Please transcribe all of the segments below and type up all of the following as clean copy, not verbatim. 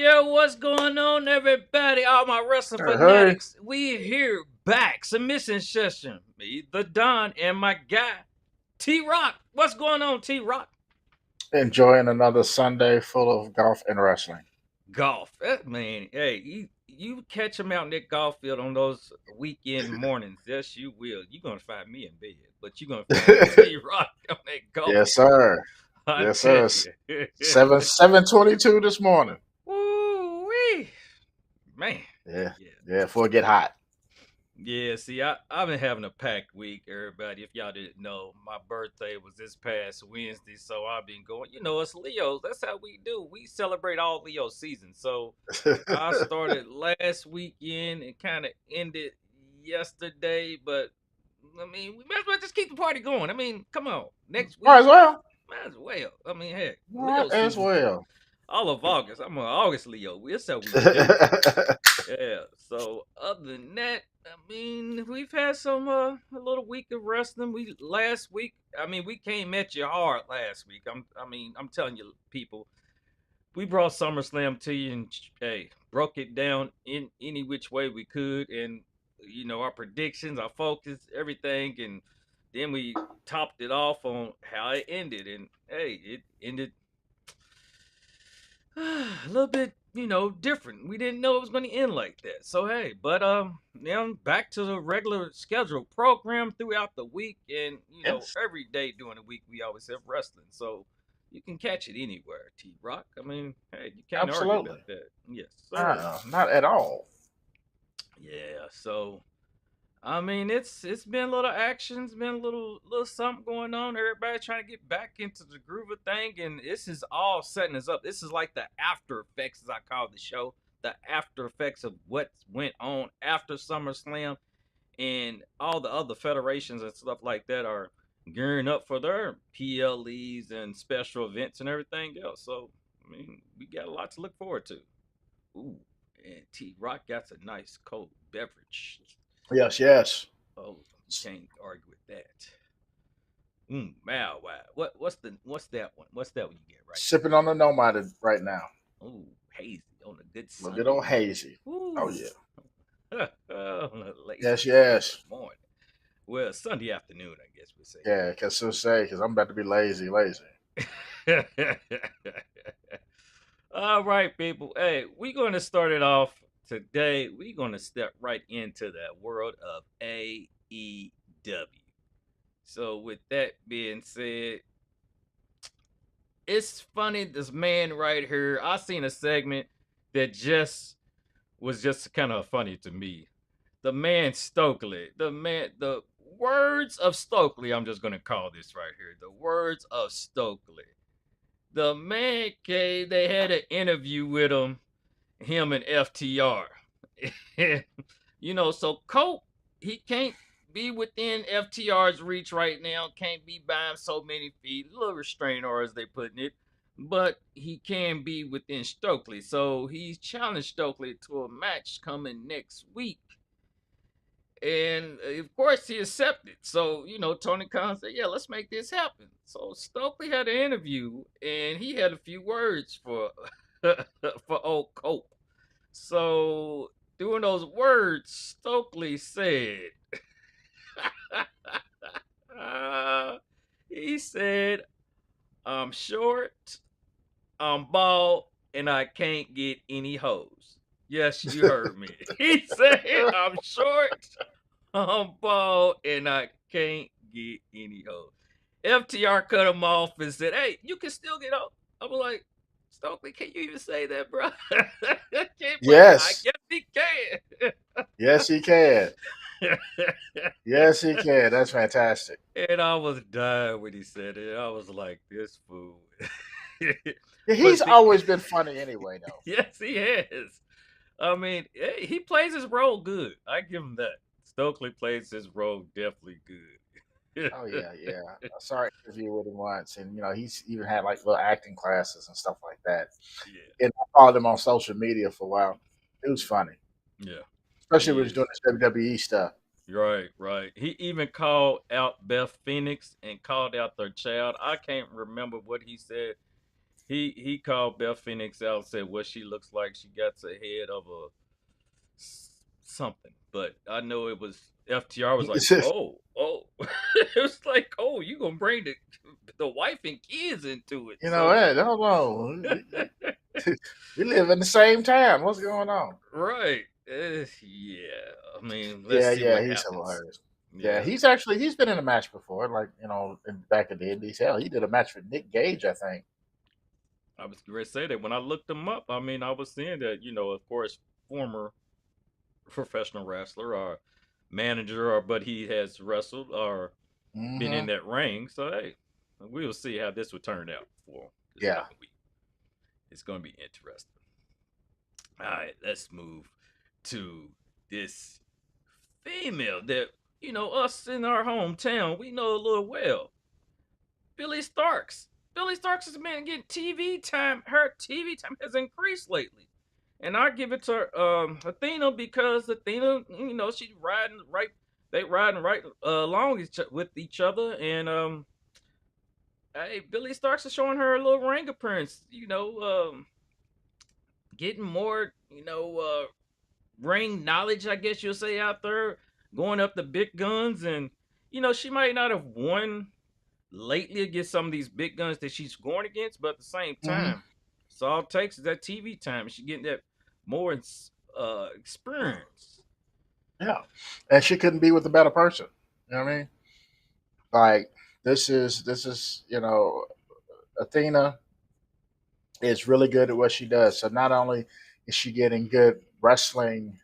Yo, what's going on, everybody? All my wrestling Hey, fanatics, we here back. Submission session. Me, the Don, and my guy, T Rock. What's going on, T Rock? enjoying another Sunday full of golf and wrestling. Golf. Man, hey, you catch him out in that golf field on those weekend mornings. Yes, you will. You're going to find me in bed, but you're going to find T Rock on that golf Yes, course. sir. I Yes, tell sir. you. 7:22 this morning. Woo-wee. Man. Yeah, Yeah. yeah. Before it get hot. Yeah, see, I've been having a packed week, everybody. If y'all didn't know, my birthday was this past Wednesday, so I've been going. Us Leos, that's how we do. We celebrate all Leo seasons. So I started last weekend and kind of ended yesterday, but I mean, we might as well just keep the party going. I mean, come on, next Might week, as well. might as well. I mean, heck, Might Leo as season, well. all of August. I'm an August Leo. That's how we do. Yeah. So other than that, I mean, we've had some a little week of wrestling. We last week, I mean, we came at you hard last week. I'm telling you, people, we brought SummerSlam to you and hey, broke it down in any which way we could, and our predictions, our focus, everything, and then we topped it off on how it ended. And hey, it ended a little bit, different. We didn't know it was going to end like that. So hey, but now back to the regular scheduled program throughout the week, and Yes, every day during the week we always have wrestling. So you can catch it anywhere, T Rock. I mean, hey, you can't argue absolutely. about that. Yes, sir. Not at all. Yeah. So I mean, it's been a little action, it's been a little something going on. Everybody trying to get back into the groove of thing, and this is all setting us up. This is like the after effects, as I call the show, the after effects of what went on after SummerSlam, and all the other federations and stuff like that are gearing up for their PLEs and special events and everything else. So, I mean, we got a lot to look forward to. Ooh, and T Rock got a nice cold beverage. Yes, yes. Oh, you can't argue with that. Wow, wow. What's that one? What's that one you get right Sipping on the Nomad right now. there? Oh, hazy on a good A little good Sunday old morning. hazy. Oh Ooh, yeah. on a lazy Yes, Sunday yes. morning. Well, Sunday afternoon, I guess we say Yeah, because I'm about to be lazy, lazy. here. All right, people. Hey, we're going to start it off today. We're going to step right into the world of AEW. So, with that being said, it's funny this man right here. I seen a segment that just was just kind of funny to me. The man Stokely, the words of Stokely. I'm just gonna call this right here. The words of Stokely. The man came. They had an interview with him and FTR. So Colt, he can't be within FTR's reach right now. Can't be by him so many feet. A little restraining order, as they putting it. But he can be within Stokely. So he's challenged Stokely to a match coming next week. And of course he accepted. So, Tony Khan said, yeah, let's make this happen. So Stokely had an interview and he had a few words for for old Colt. So doing those words, Stokely said, he said, I'm short, I'm bald, and I can't get any hoes. Yes, you heard me. He said, I'm short, I'm bald, and I can't get any hoes. FTR cut him off and said, hey, you can still get hoes. I was like, Stokely, can you even say that, bro? But I Yes, guess he can. yes, he can. Yes, he can. That's fantastic. And I was dying when he said it. I was like, this fool. Yeah, But he's see, always been funny anyway, though. yes, he has. I mean, he plays his role good. I give him that. Stokely plays his role definitely good. Oh yeah, yeah. I saw an interview with him once, and he's even had like little acting classes and stuff like that. Yeah, And I followed him on social media for a while. It was funny, yeah, especially when he he was doing is. this WWE stuff. Right, right. He even called out Beth Phoenix and called out their child. I can't remember what he said. he called Beth Phoenix out and said what she looks like. She got the head of a something, but I know it was FTR was like, oh, it was like, oh, you gonna bring the wife and kids into it, You know, so hey, hold on. We live in the same town. What's going on? right, yeah. I mean, let's Yeah, see yeah, what he's happens. hilarious. Yeah, Yeah, he's been in a match before, like back in the Indies. Hell, he did a match with Nick Gage, I think. I was going to say that when I looked him up. I mean, I was seeing that of course, former professional wrestler or manager, or but he has wrestled or been in Hmm. that ring. So hey, we'll see how this would turn out for this Yeah. coming week. It's going to be interesting. All right, let's move to this female that us in our hometown we know a little well. Billy Starks. Billy Starks has been getting TV time. Her TV time has increased lately. And I give it to Athena because Athena, she's riding right. They riding right along with each other, and hey, Billy Starks is showing her a little ring appearance. Getting more, ring knowledge, I guess you'll say, out there, going up the big guns, and she might not have won lately against some of these big guns that she's going against, but at the same Hmm. time, it's all it takes is that TV time. She's getting that more experience. Yeah, and she couldn't be with a better person. You know what I mean? Like this is Athena is really good at what she does. So not only is she getting good wrestling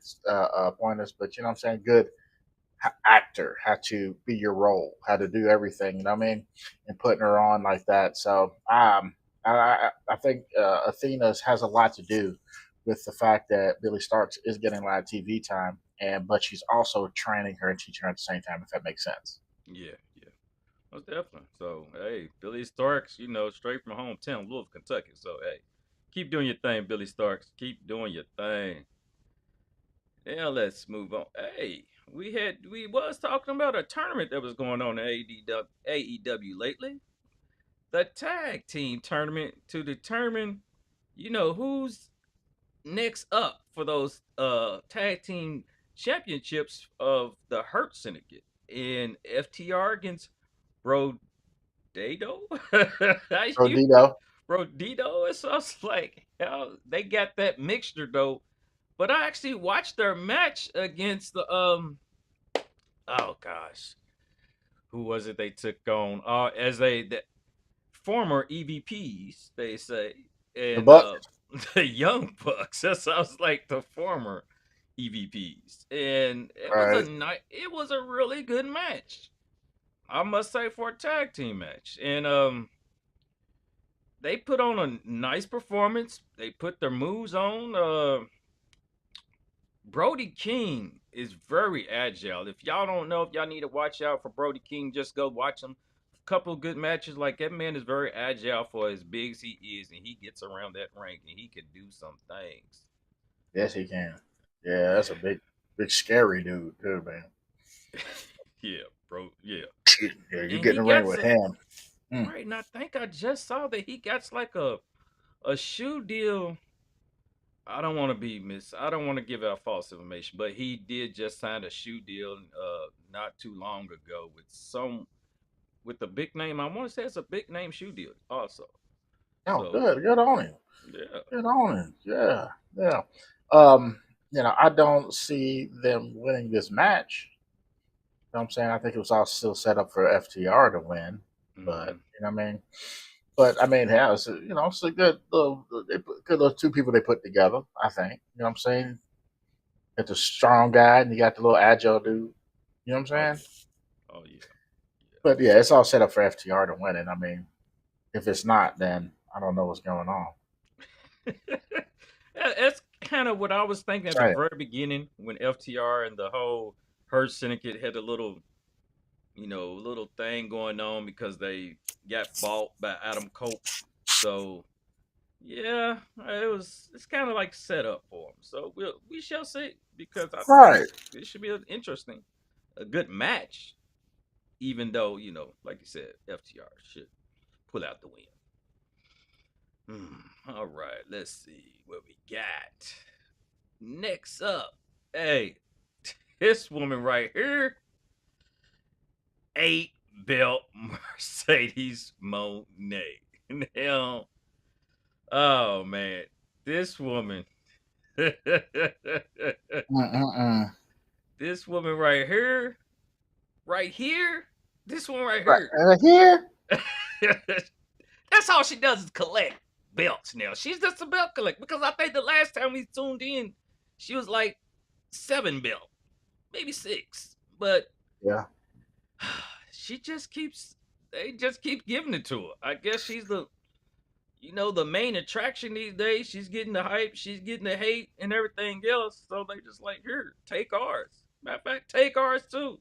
pointers, but you know what I'm saying, good actor, how to be your role, how to do everything. You know what I mean? And putting her on like that. So I think Athena has a lot to do with the fact that Billy Starks is getting a lot of TV time, and but she's also training her and teaching her at the same time. If that makes sense. Yeah, yeah, most definitely. So hey, Billy Starks, straight from hometown, Louisville, Kentucky. So hey, keep doing your thing, Billy Starks. Keep doing your thing. Now let's move on. Hey, we was talking about a tournament that was going on in AEW lately. The tag team tournament to determine, who's next up for those tag team championships of the Hurt Syndicate in FTR against Brodado. you Rodito. Brodito. It's just like hell. They got that mixture though. But I actually watched their match against the oh gosh, who was it they took on? As the former EVPs, they say, The and Buck. the Young Bucks. That sounds like the former EVPs, and Right. it was a really good match, I must say, for a tag team match, and they put on a nice performance. They put their moves on. Brody King is very agile. If y'all don't know, if y'all need to watch out for Brody King, just go watch him. A couple of good matches. Like that man is very agile for as big as he is, and he gets around that ring and he can do some things. Yes, he can. Yeah, that's a Yeah, big scary dude too, man. yeah, bro, yeah. Yeah, you And get in he the ring got with some him. Mm. right. And I think I just saw that he got like a shoe deal. I don't want to give out false information, but he did just sign a shoe deal not too long ago with a big name. I want to say it's a big name shoe deal also. Oh, So good on him. yeah, Good on him. Yeah, yeah. Um, I don't see them winning this match. You know what I'm saying? I think it was all still set up for FTR to win, but hmm, you know what I mean. But I mean, yeah, it's a good little, good little two people they put together. I think. You know what I'm saying? Got the strong guy, and you got the little agile dude. You know what oh I'm saying? yeah, oh yeah, But yeah, it's all set up for FTR to win it. I mean, if it's not, then I don't know what's going on. yeah. That's kind of what I was thinking at the Right. very beginning when FTR and the whole Hurt Syndicate had little thing going on because they got bought by Adam Cope. So yeah, it's kind of like set up for them. So we shall see because I think Right. it should be a good match. Even though like you said, FTR should pull out the win. All right, let's see what we got. Next up, hey, this woman right here, 8 belt Mercedes Monet. Now, oh man, this woman, Mm-mm-mm. this woman right here, this one right Right here. here. That's all she does is collect belts now. She's just a belt collector because I think the last time we tuned in, she was like 7 belt, maybe 6. But Yeah. she just keeps they just keep giving it to her. I guess she's the main attraction these days. She's getting the hype, she's getting the hate and everything else. So they just like, here, take ours. Matter of fact, take ours too.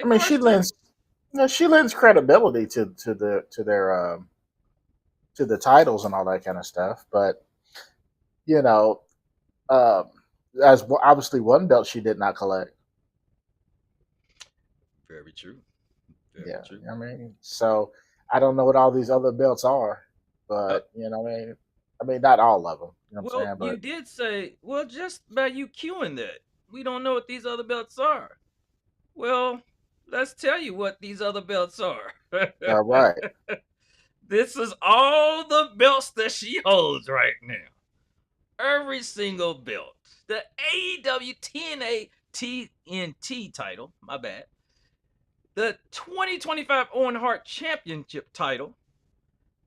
I Take mean, ours too. she lends credibility to the titles and all that kind of stuff. But you know, um, obviously one belt she did not collect. Very true. Very Yeah, true. I mean, so I don't know what all these other belts are, Uh, but I mean, not all of them. You know what I'm well, saying? you But did say, well, just by you queuing that, we don't know what these other belts are. Well, let's tell you what these other belts are. all right, This is all the belts that she holds right now. Every single belt. The AEW TNA TNT title, my bad. The 2025 Owen Hart Championship title.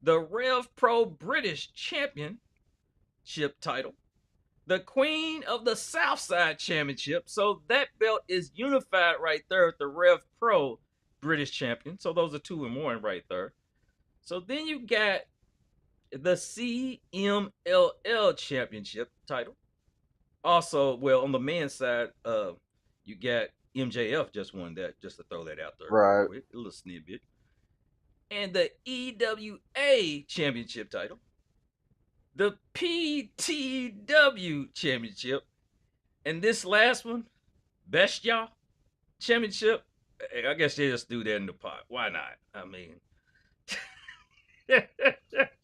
The Rev Pro British Championship title. The Queen of the Southside Championship. So that belt is unified right there with the Rev Pro British Champion. So those are 2-in-1 right there. So then you got the CMLL Championship title. Also, well, on the men's side, you got MJF just won that, just to throw that out there real right, quick, a little snippet. And the EWA Championship title, the PTW Championship, and this last one, Best Y'all Championship. I guess they just do that in the pot. Why not? I mean,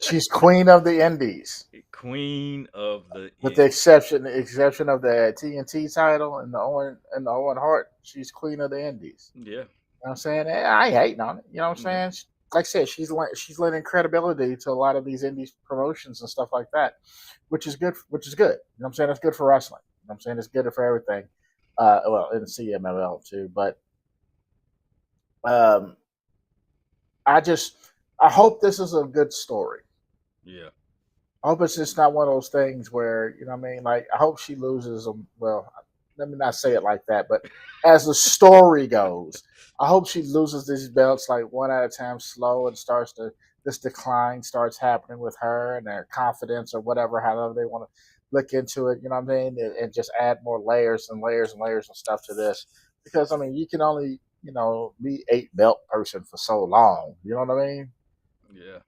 she's queen of the Indies, Queen of the with the Indies. exception of the TNT title and the Owen Hart. She's queen of the Indies. Yeah. You know what I'm saying? I ain't hating on it. You know what Yeah. I'm saying? Like I said, she's lending credibility to a lot of these indie promotions and stuff like that, which is good. Which is good. You know what I'm saying? It's good for wrestling. You know what I'm saying? It's good for everything. Well, in the CMLL too, but um, I hope this is a good story. Yeah. I hope it's just not one of those things where, you know what I mean? Like, I hope she loses them. Well, let me not say it like that, but as the story goes, I hope she loses these belts like one at a time, slow, and this decline starts happening with her and their confidence or whatever, however they want to look into it, you know what I mean? And just add more layers and layers and layers of stuff to this. Because, I mean, you can only, be 8 belt person for so long. You know what I mean? Yeah.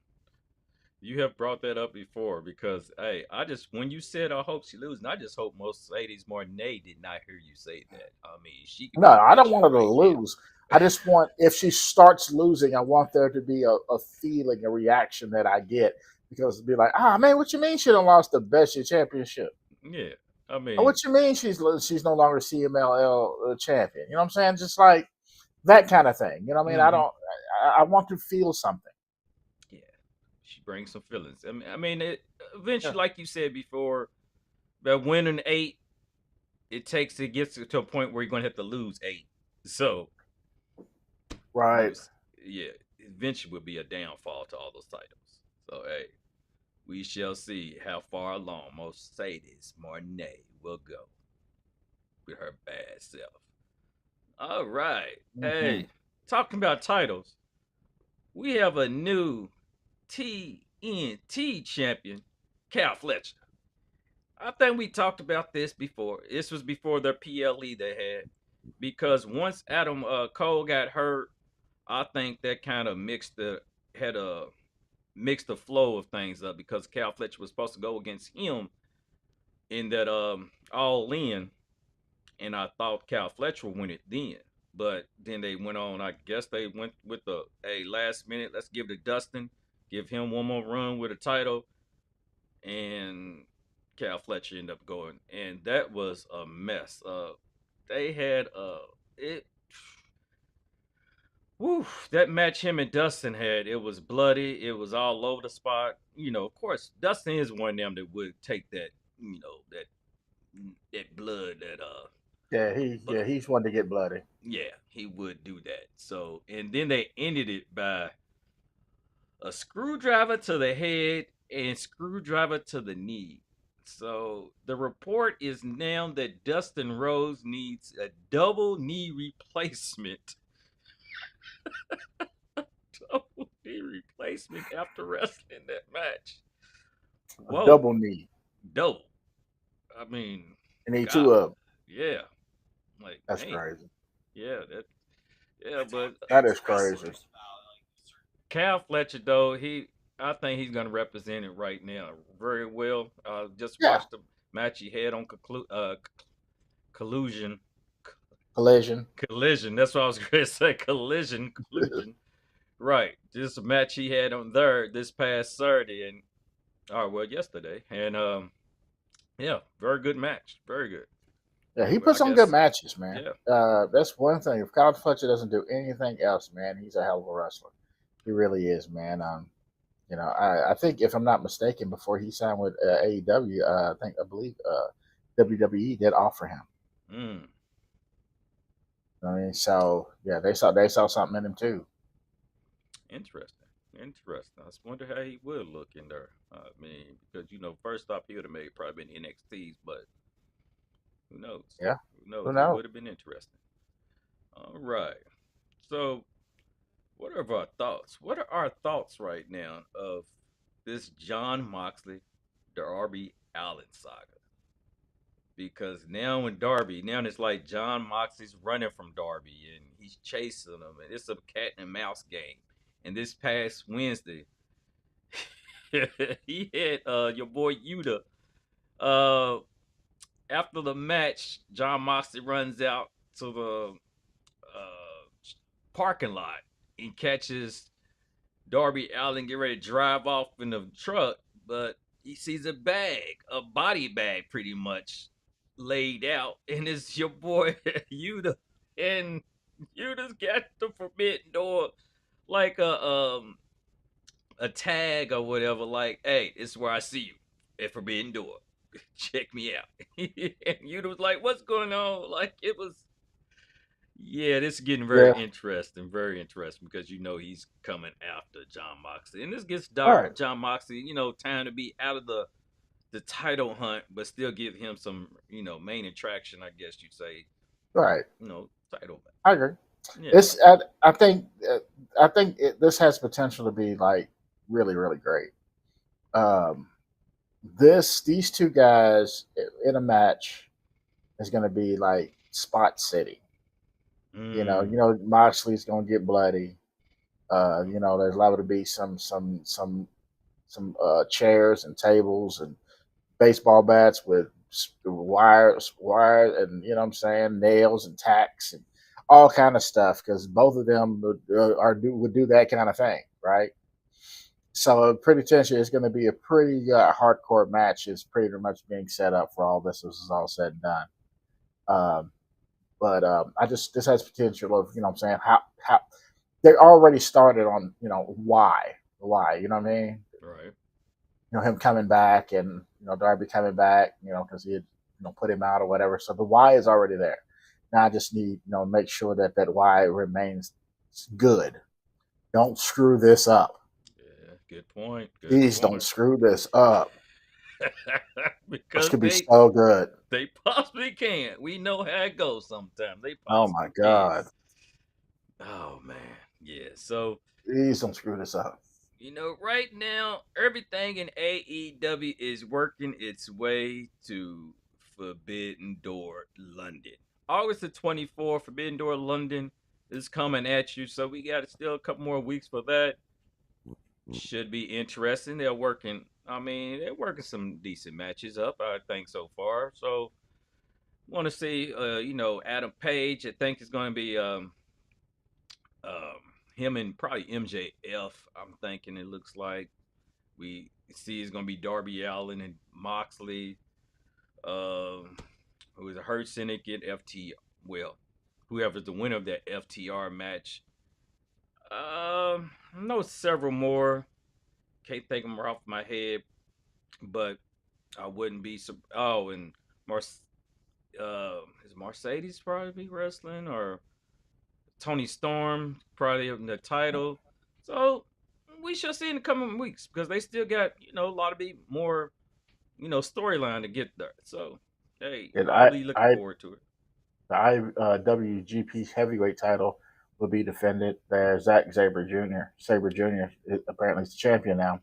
You have brought that up before because, hey, I just, when you said I hope she loses, I just hope Mercedes Monet did not hear you say that. I mean, she could No, be I don't bitching want her to right now. lose. I just want if she starts losing, I want there to be a feeling, a reaction that I get because it'd be like, man, what you mean she done lost the best championship? Yeah. I Or mean, what you mean she's no longer CMLL champion? You know what I'm saying? Just like that kind of thing. You know what I mean? mm-hmm. I want to feel something. Yeah. She brings some feelings. Yeah. Eventually, like you said before, that winning 8, it gets to a point where you're going to have to lose 8. So, Right. yeah, eventually will be a downfall to all those titles. So, hey, we shall see how far along Mercedes Monet will go with her bad self. All right. Mm-hmm. Hey, talking about titles, we have a new TNT champion, Cal Fletcher. I think we talked about this before. This was before their PLE they had. Because once Adam Cole got hurt, I think that kind of had a mixed the flow of things up because Cal Fletcher was supposed to go against him in that all in, and I thought Cal Fletcher would win it then. But then they went on. I guess they went with the last minute. Let's give it to Dustin. give him one more run with a title, and Cal Fletcher ended up going, and that was a mess. They had it. Woo, that match him and Dustin had, it was bloody. It was all over the spot. Of course, Dustin is one of them that would take that, that blood, that Yeah, but he's one to get bloody. yeah, he would do that. So, and then they ended it by a screwdriver to the head and screwdriver to the knee. So the report is now that Dustin Rhodes needs a double knee replacement. Double knee replacement after wrestling that match. A Whoa, double knee. double. I mean, You need God, two of them. yeah. Like, That's man, crazy. yeah, yeah, but That is crazy. Cal Fletcher though, I think he's gonna represent it right now very well. Just Yeah. watched the match he had on collusion, Collision. collision. That's what I was gonna say. Collusion. Right, just a match he had on there this past Saturday, and yesterday, and yeah, very good match, very good. Yeah, he Well, I puts on good guess, matches, man. yeah, That's one thing. If Kyle Fletcher doesn't do anything else, man, he's a hell of a wrestler. He really is, man. I think if I'm not mistaken, before he signed with AEW, I believe WWE did offer him. mm. I mean, so yeah, they saw something in him too. Interesting. Interesting. I just wonder how he would look in there. I mean, because first off, he would have made probably been NXT's, but who knows? Yeah, Who who knows? It knows? would have been interesting. All right. So, what are our thoughts? What are our thoughts right now of this John Moxley, Darby Allin saga? Because now when now it's like John Moxley's running from Darby and he's chasing him, and it's a cat and mouse game. And this past Wednesday, he had your boy Yuta. Uh, After the match, John Moxley runs out to the parking lot and catches Darby Allin get ready to drive off in the truck, but he sees a body bag pretty much laid out, and it's your boy Yuta. And Yuta's got the forbidden door like a tag or whatever, like, hey, this is where I see you at Forbidden Door. Check me out. And Yuta was like, what's going on? Like, it was, yeah, this is getting Yeah, very interesting because he's coming after John Moxley. And this gets right, John Moxley, time to be out of the title hunt, but still give him some, main attraction, I guess you'd say, right. title. I agree. Yeah. It's I think this has potential to be like really really great. Um, these two guys in a match is going to be like spot city. Mm. Moxley's going to get bloody. There's liable to be some chairs and tables and baseball bats with wire, and you know what I'm saying, nails and tacks and all kind of stuff because both of them would do that kind of thing, right? So pretty potentially it's going to be a pretty hardcore match. Is pretty much being set up for all this. This is all said and done. Um, but this has potential of what I'm saying, how they already started on why you know what I mean, Right. him coming back and Darby coming back, because he had put him out or whatever. So the why is already there. Now I just need make sure that why remains good. Don't screw this up. Yeah. Good point. Good Please don't point. screw this up. This Because could be so good. they possibly can. We know how it goes sometimes. They Oh my possibly can. god. Oh man. Yeah. So, Please don't screw this up. right now, everything in AEW is working its way to Forbidden Door London. August the 24th, Forbidden Door London is coming at you. So we got still a couple more weeks for that. Should be interesting. They're working some decent matches up, I think, so far. So want to see Adam Page. I think it's going to be um him and probably MJF. I'm thinking it looks like we see it's gonna be Darby Allin and Moxley. Who is a Hurt Syndicate FT. Well, whoever's the winner of that FTR match. I know several more. Can't think of them off my head, but I wouldn't be. Oh, and Mar- is Mercedes probably wrestling or Tony Storm probably in the title. So we shall see in the coming weeks because they still got a lot of more storyline to get there. So hey, And I'll be looking forward to it. the IWGP Heavyweight title will be defended. There's Zack Sabre Jr. Sabre Jr. Apparently is the champion now,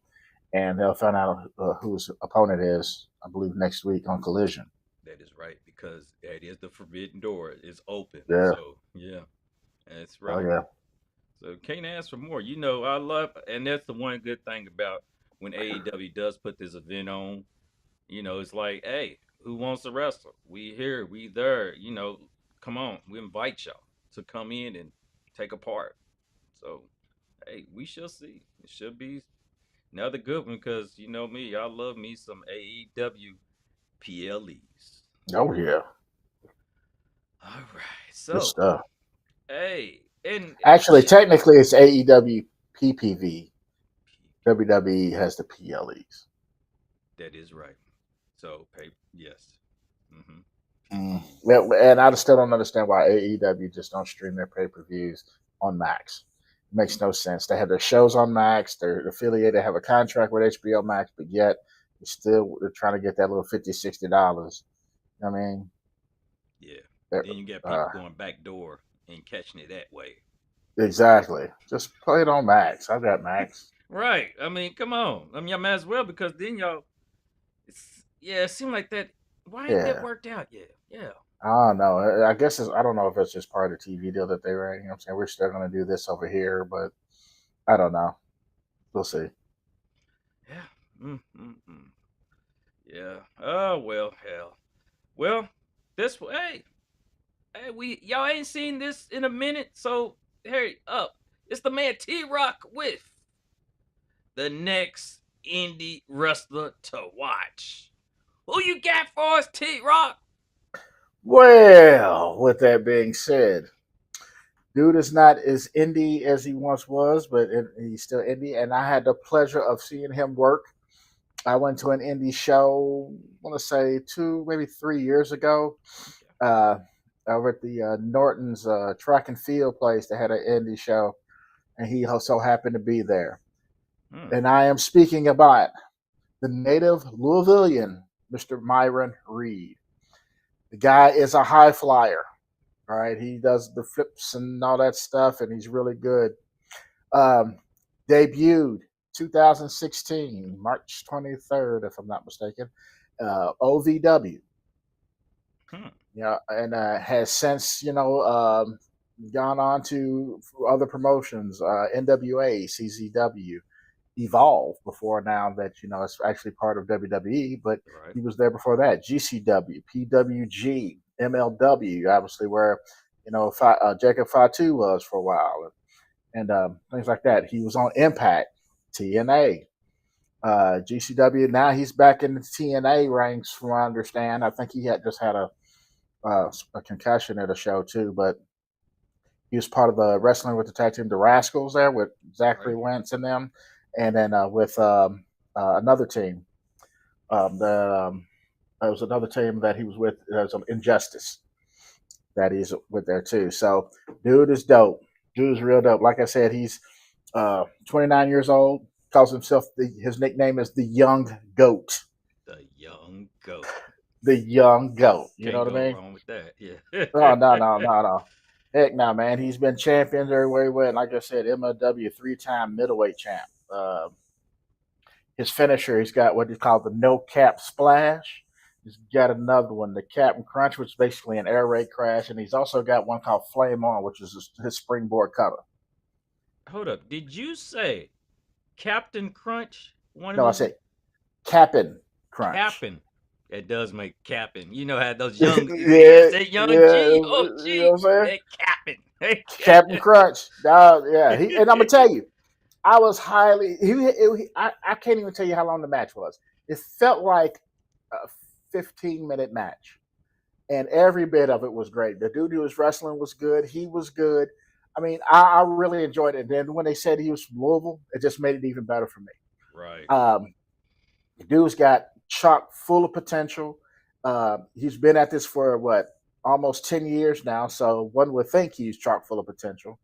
and they'll find out who his opponent is. I believe next week on Collision. That is right because that is the forbidden door. It's open. Yeah. So yeah, that's right. Oh yeah. So can't ask for more. I love, and that's the one good thing about when AEW does put this event on. It's like, hey, who wants to wrestle? We here, we there. Come on, we invite y'all to come in and take a part. So, hey, we shall see. It should be another good one because you know me, I love me some AEW PLEs. Oh yeah. All right, Good so stuff. hey, and Actually, technically, it's AEW PPV. WWE has the PLEs. That is right. So, yes. And I still don't understand why AEW just don't stream their pay-per-views on Max. It makes no sense. They have their shows on Max. They're affiliated, have a contract with HBO Max, but yet they're trying to get that little $50, $60. I mean, yeah. Then you get people going back door and catching it that way. Exactly. Just play it on Max. I've got Max. Right. I mean, come on. I mean, y'all might as well because then y'all. It seemed like that. Why ain't that worked out yet? Yeah. I don't know. I guess I don't know if it's just part of the TV deal that they were. I'm saying we're still going to do this over here, but I don't know. We'll see. Yeah. Yeah. Oh well, hell. Well, this hey, y'all ain't seen this in a minute, so hurry up. It's the man T-Rock with the next indie wrestler to watch. Who you got for us, T-Rock? Well, with that being said, dude is not as indie as he once was, but he's still indie. And I had the pleasure of seeing him work. I went to an indie show, I want to say 2, maybe 3 years ago, over at the Norton's track and field place. They had an indie show, and he also happened to be there. And I am speaking about the native Louisvillian, Mr. Myron Reed. The guy is a high flyer, right? He does the flips and all that stuff, and he's really good. Debuted 2016, March 23rd, if I'm not mistaken, OVW. Yeah, and has since, gone on to other promotions, NWA, CZW, Evolve before now that it's actually part of WWE, but he was there before that. GCW, PWG, MLW, obviously where Jacob Fatu was for a while, and things like that. He was on Impact, TNA, GCW. Now he's back in the TNA ranks, from what I understand. I think he had just had a concussion at a show too, but he was part of the Wrestling with the Tag Team, the Rascals, there with Zachary Wentz and them. And then with another team, there was another team that he was with, Injustice, that he's with there too. So, dude is dope. Dude is real dope. Like I said, he's 29 years old. Calls himself his nickname is the Young Goat. The Young Goat. The Young Goat. You know what I mean? Wrong with that. Yeah. Oh, no. Heck no, man. He's been champion everywhere he went. Like I said, MLW 3-time middleweight champ. His finisher, he's got what he called the no cap splash. He's got another one, the Captain Crunch, which is basically an air raid crash, and he's also got one called Flame On, which is his springboard cutter. Hold up, did you say Captain Crunch? I said Captain Crunch. Captain. It does make Captain. You know how those young, young G, oh G, that Captain. Captain Crunch. Yeah, and I'm gonna tell you, I was highly. I can't even tell you how long the match was. It felt like a 15-minute match, and every bit of it was great. The dude who was wrestling was good. He was good. I mean, I really enjoyed it. And then when they said he was from Louisville, it just made it even better for me. Right. The dude's got chock full of potential. He's been at this for what, almost 10 years now. So one would think he's chock full of potential.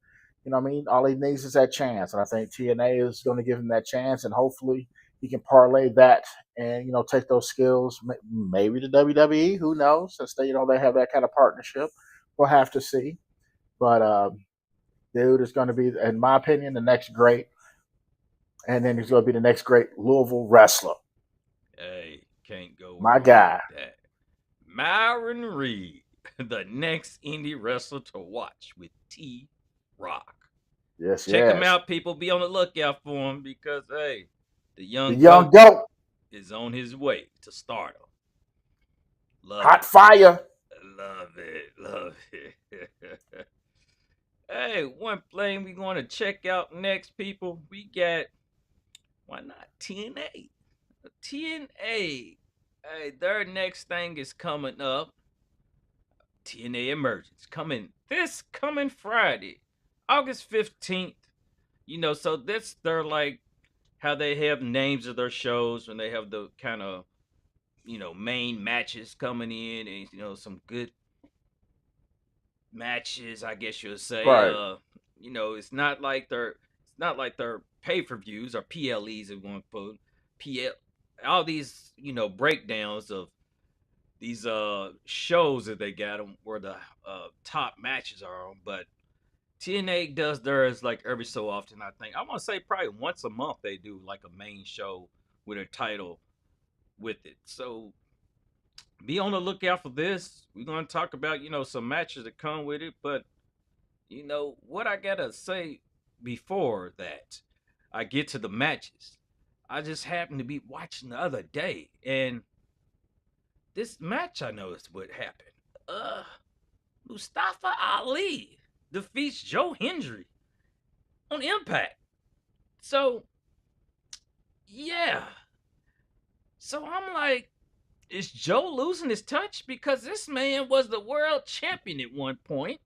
You know what I mean? All he needs is that chance. And I think TNA is going to give him that chance. And hopefully he can parlay that and, take those skills maybe to WWE. Who knows? Since they have that kind of partnership. We'll have to see. But dude is going to be, in my opinion, the next great. And then he's going to be the next great Louisville wrestler. Hey, can't go my guy. That. Myron Reed, the next indie wrestler to watch with T-Rock. Yes, Check him out, people. Be on the lookout for him because, hey, the young goat is on his way to stardom. Hot fire. Love it. Hey, one thing we're going to check out next, people. We got, why not, TNA? TNA. Hey, their next thing is coming up. TNA Emergence this coming Friday, August 15th. So that's their how they have names of their shows when they have the kind of main matches coming in and some good matches, I guess you'll say. Right. It's not like their pay-per-views or PLEs at one point. All these breakdowns of these shows that they got them where the top matches are on, but TNA does theirs every so often. I think I want to say probably once a month they do a main show with a title with it. So be on the lookout for this. We're gonna talk about some matches that come with it, but what I gotta say before that I get to the matches. I just happened to be watching the other day, and this match I noticed what happened. Mustafa Ali defeats Joe Hendry on Impact. So, yeah. So I'm like, is Joe losing his touch? Because this man was the world champion at one point,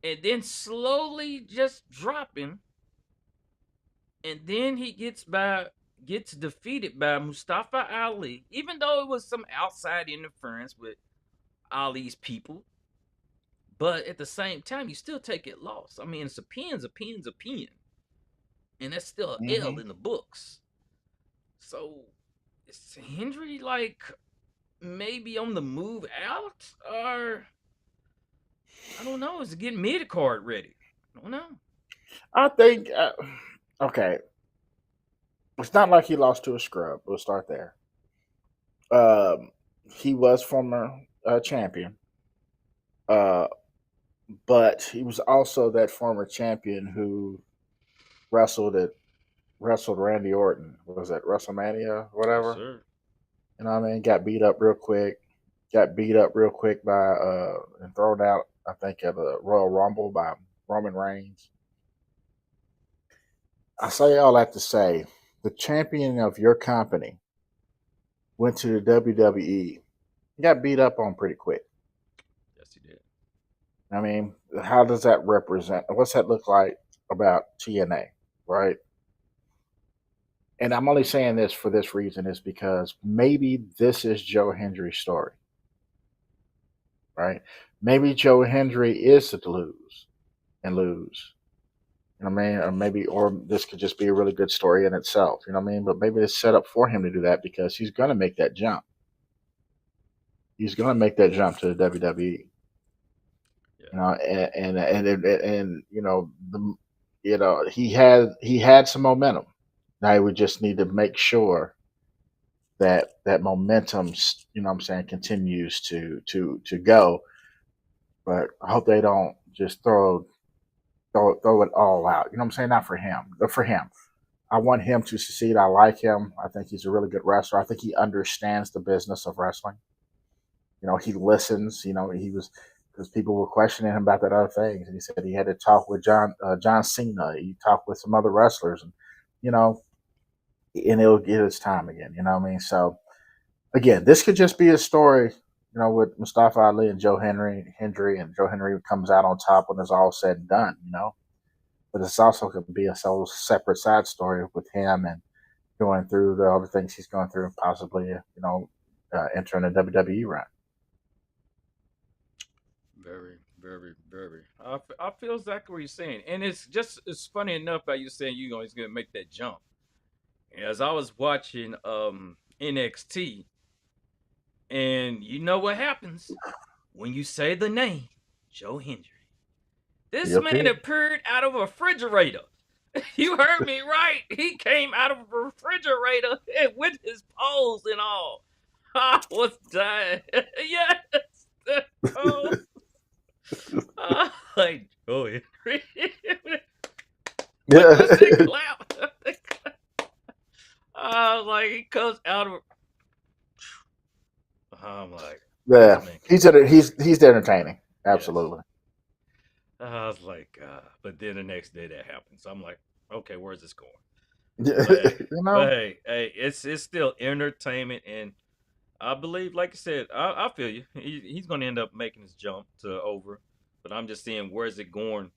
and then slowly just dropping, and then he gets defeated by Mustafa Ali, even though it was some outside interference with Ali's people. But at the same time, you still take it loss. I mean, it's a pin's a pin's a pin. And that's still an L in the books. So, is Hendry maybe on the move out? Or, I don't know, is it getting mid-card ready? I don't know. I think, okay. It's not like he lost to a scrub. We'll start there. He was former champion. But he was also that former champion who wrestled Randy Orton. Was that WrestleMania, whatever? Yes, sir. You know what I mean? Got beat up real quick. By and thrown out, I think, at the Royal Rumble by Roman Reigns. I say all that to say, the champion of your company went to the WWE, got beat up on pretty quick. Yes, he did. I mean, how does that represent? What's that look like about TNA, right? And I'm only saying this for this reason is because maybe this is Joe Hendry's story, right? Maybe Joe Hendry is to lose. You know what I mean? Or this could just be a really good story in itself. You know what I mean? But maybe it's set up for him to do that because he's going to make that jump. He's going to make that jump to the WWE. Yeah. He had some momentum. Now he would just need to make sure that momentum, continues to go. But I hope they don't just throw it all out. You know what I'm saying? Not for him, but for him. I want him to succeed. I like him. I think he's a really good wrestler. I think he understands the business of wrestling. He listens. He was because people were questioning him about that other things, and he said he had to talk with John Cena. He talked with some other wrestlers, and you know, and it'll get its time again. You know what I mean? So again, this could just be a story. You know, with Mustafa Ali and Joe Hendry, and Joe Hendry comes out on top when it's all said and done. You know, but it's also going to be a whole separate side story with him and going through the other things he's going through, and possibly entering a WWE run. Very, very, very. I feel exactly what you're saying, and it's funny enough by you saying he's gonna make that jump. As I was watching NXT, and you know what happens when you say the name Joe Hendry. This Yep. man appeared out of a refrigerator. You heard me right. He came out of a refrigerator with his poles and all. I was dying. Yes. Oh. Like Joe Hendry. What's that clap? Like he comes out of. I'm like, yeah, he's entertaining. Absolutely. Yes. I was like, but then the next day that happened. So I'm like, okay, where's this going? But hey, it's still entertainment, and I believe, like I said, I feel you. He's going to end up making his jump to over, but I'm just saying, where's it going?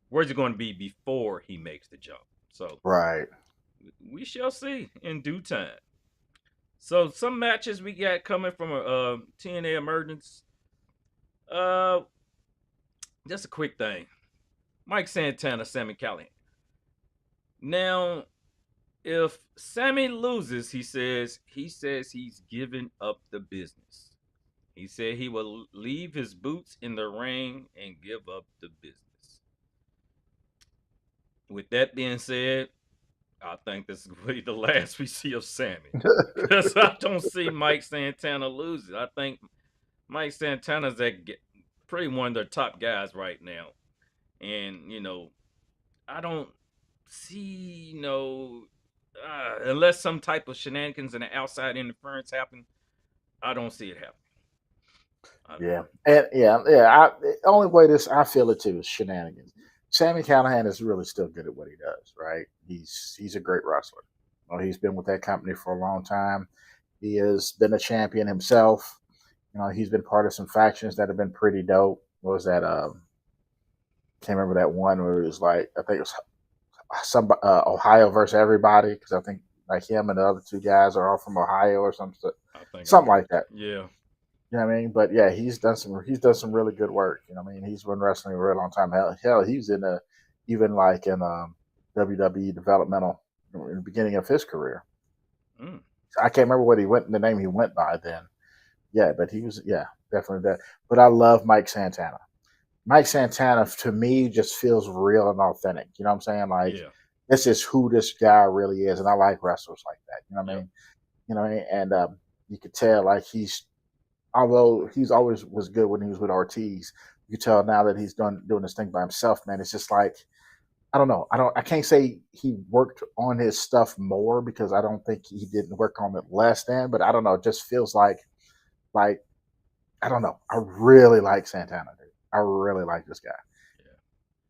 Where's it going to be before he makes the jump? So right, we shall see in due time. So some matches we got coming from a TNA emergence. Uh, just a quick thing. Mike Santana, Sami Callihan. Now, if Sami loses, he says he's giving up the business. He said he will leave his boots in the ring and give up the business. With that being said, I think this will be the last we see of Sami. Because I don't see Mike Santana losing. I think Mike Santana's pretty one of their top guys right now. And, I don't see, unless some type of shenanigans and outside interference happen, I don't see it happen. Yeah, and the only way I feel it too is shenanigans. Sami Callihan is really still good at what he does. Right? He's a great wrestler. He's been with that company for a long time. He has been a champion himself. He's been part of some factions that have been pretty dope. What was that? Can't remember that one where it was like, I think it was some Ohio versus everybody, because I think like him and the other two guys are all from Ohio or something like that. Yeah. You know what I mean? But yeah, he's done some really good work. You know what I mean? He's been wrestling a very long time. Hell, he was in WWE developmental in the beginning of his career. I can't remember the name he went by then. Yeah, but he was definitely that. But I love Mike Santana. Mike Santana to me just feels real and authentic. You know what I'm saying? Like this is who this guy really is, and I like wrestlers like that. You know what I mean? You know, and you could tell like although he's always was good when he was with Ortiz, you tell now that he's doing this thing by himself, man. It's just like, I don't know. I can't say he worked on his stuff more, because I don't think he didn't work on it less than, but I don't know. It just feels like I don't know. I really like Santana, dude. I really like this guy. Yeah.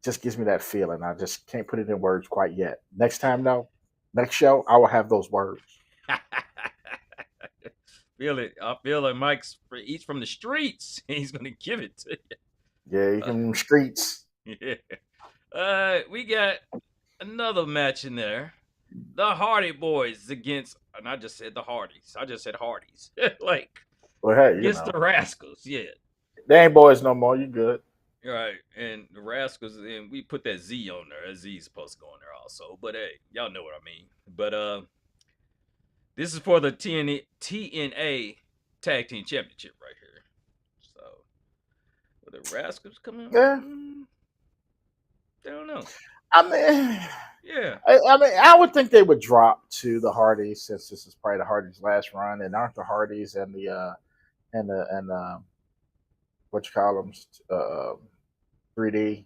Just gives me that feeling. I just can't put it in words quite yet. Next time, though, next show, I will have those words. I feel like Mike's from the streets. He's gonna give it to you. Yeah, he's from the streets. Yeah. We got another match in there. The Hardy Boys against, and I just said the Hardys. I just said Hardys. Like, well, hey, against the Rascals. Yeah. They ain't boys no more. You good? Right, and the Rascals, and we put that Z on there. Z is supposed to go on there also, but hey, y'all know what I mean. But this is for the TNA Tag Team Championship right here. So, will the Rascals come in? Yeah. I don't know. I mean, yeah. I mean, I would think they would drop to the Hardys, since this is probably the Hardys' last run, and aren't the Hardys and the what you call them, 3D.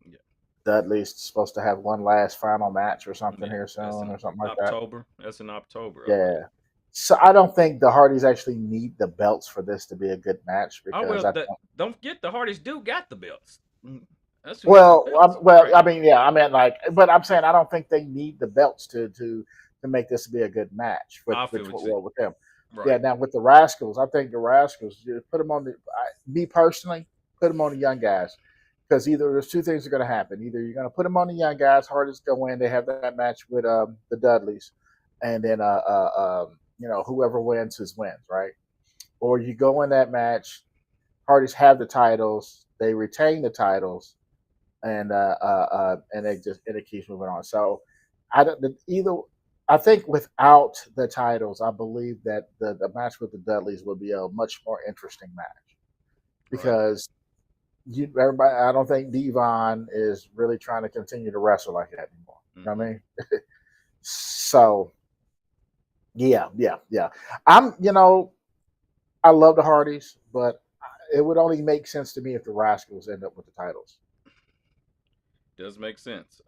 Yeah. Dudley's supposed to have one last final match or something here soon, or something like October. That's in October. Yeah. So I don't think the Hardys actually need the belts for this to be a good match Oh because well, I the, think. don't forget the Hardys do got the belts. That's who has the Well, belts, well, right? I mean, yeah, I mean, like, but I'm saying I don't think they need the belts to make this be a good match with I feel what you say. well, with them. Yeah, Right. now with the Rascals, I think the Rascals, you put them on me personally, put them on the young guys because either there's two things are going to happen. Either you're going to put them on the young guys, hardest go in, they have that match with the Dudleys, and then whoever wins is wins, right? Or you go in that match, Hardys have the titles, they retain the titles, and it keeps moving on. So I don't either. I think without the titles, I believe that the match with the Dudleys would be a much more interesting match Right. because everybody. I don't think Devon is really trying to continue to wrestle like that anymore. You know what I Mm-hmm. mean? So yeah. I love the Hardys, but it would only make sense to me if the Rascals end up with the titles. Does make sense.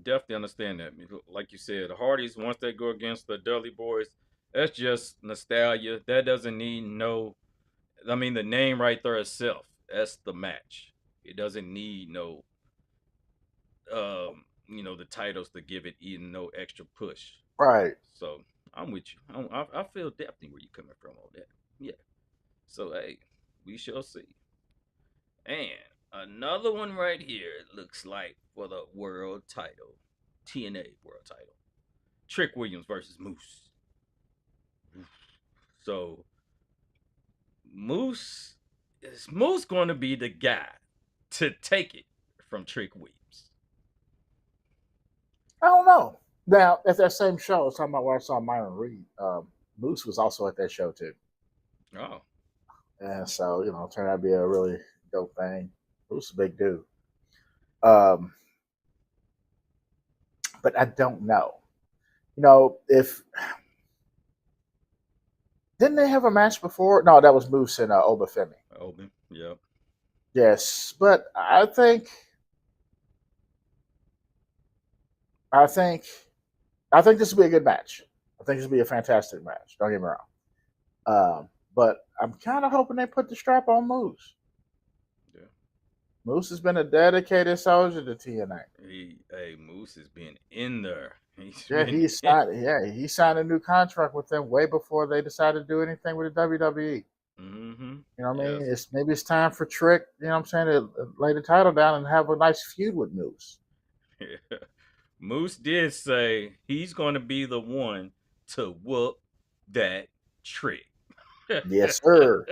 Definitely understand that. Like you said, the Hardys once they go against the Dudley Boys, that's just nostalgia. That doesn't need no. I mean, the name right there itself. That's the match. It doesn't need no the titles to give it even no extra push. Right. So I'm with you. I feel definitely where you're coming from on that. Yeah. So hey, we shall see. And another one right here. It looks like for the world title, TNA world title. Trick Williams versus Moose. So Moose is Moose going to be the guy to take it from Trick Williams? I don't know. Now, at that same show, I was talking about where I saw Myron Reed. Moose was also at that show too, Oh, and so it turned out to be a really dope thing. Moose is a big dude, um, but I don't know. If didn't they have a match before? No, that was Moose and Obafemi. Open. Yep. Yes, but I think this will be a good match. I think this will be a fantastic match. Don't get me wrong. But I'm kind of hoping they put the strap on Moose. Yeah. Moose has been a dedicated soldier to TNA. Hey, Moose has been in there. He's Yeah, been in. he signed a new contract with them way before they decided to do anything with the WWE. Mm-hmm. You know what I mean? Yes. Maybe it's time for Trick, you know what I'm saying, to lay the title down and have a nice feud with Moose. Moose did say he's going to be the one to whoop that trick. Yes, sir.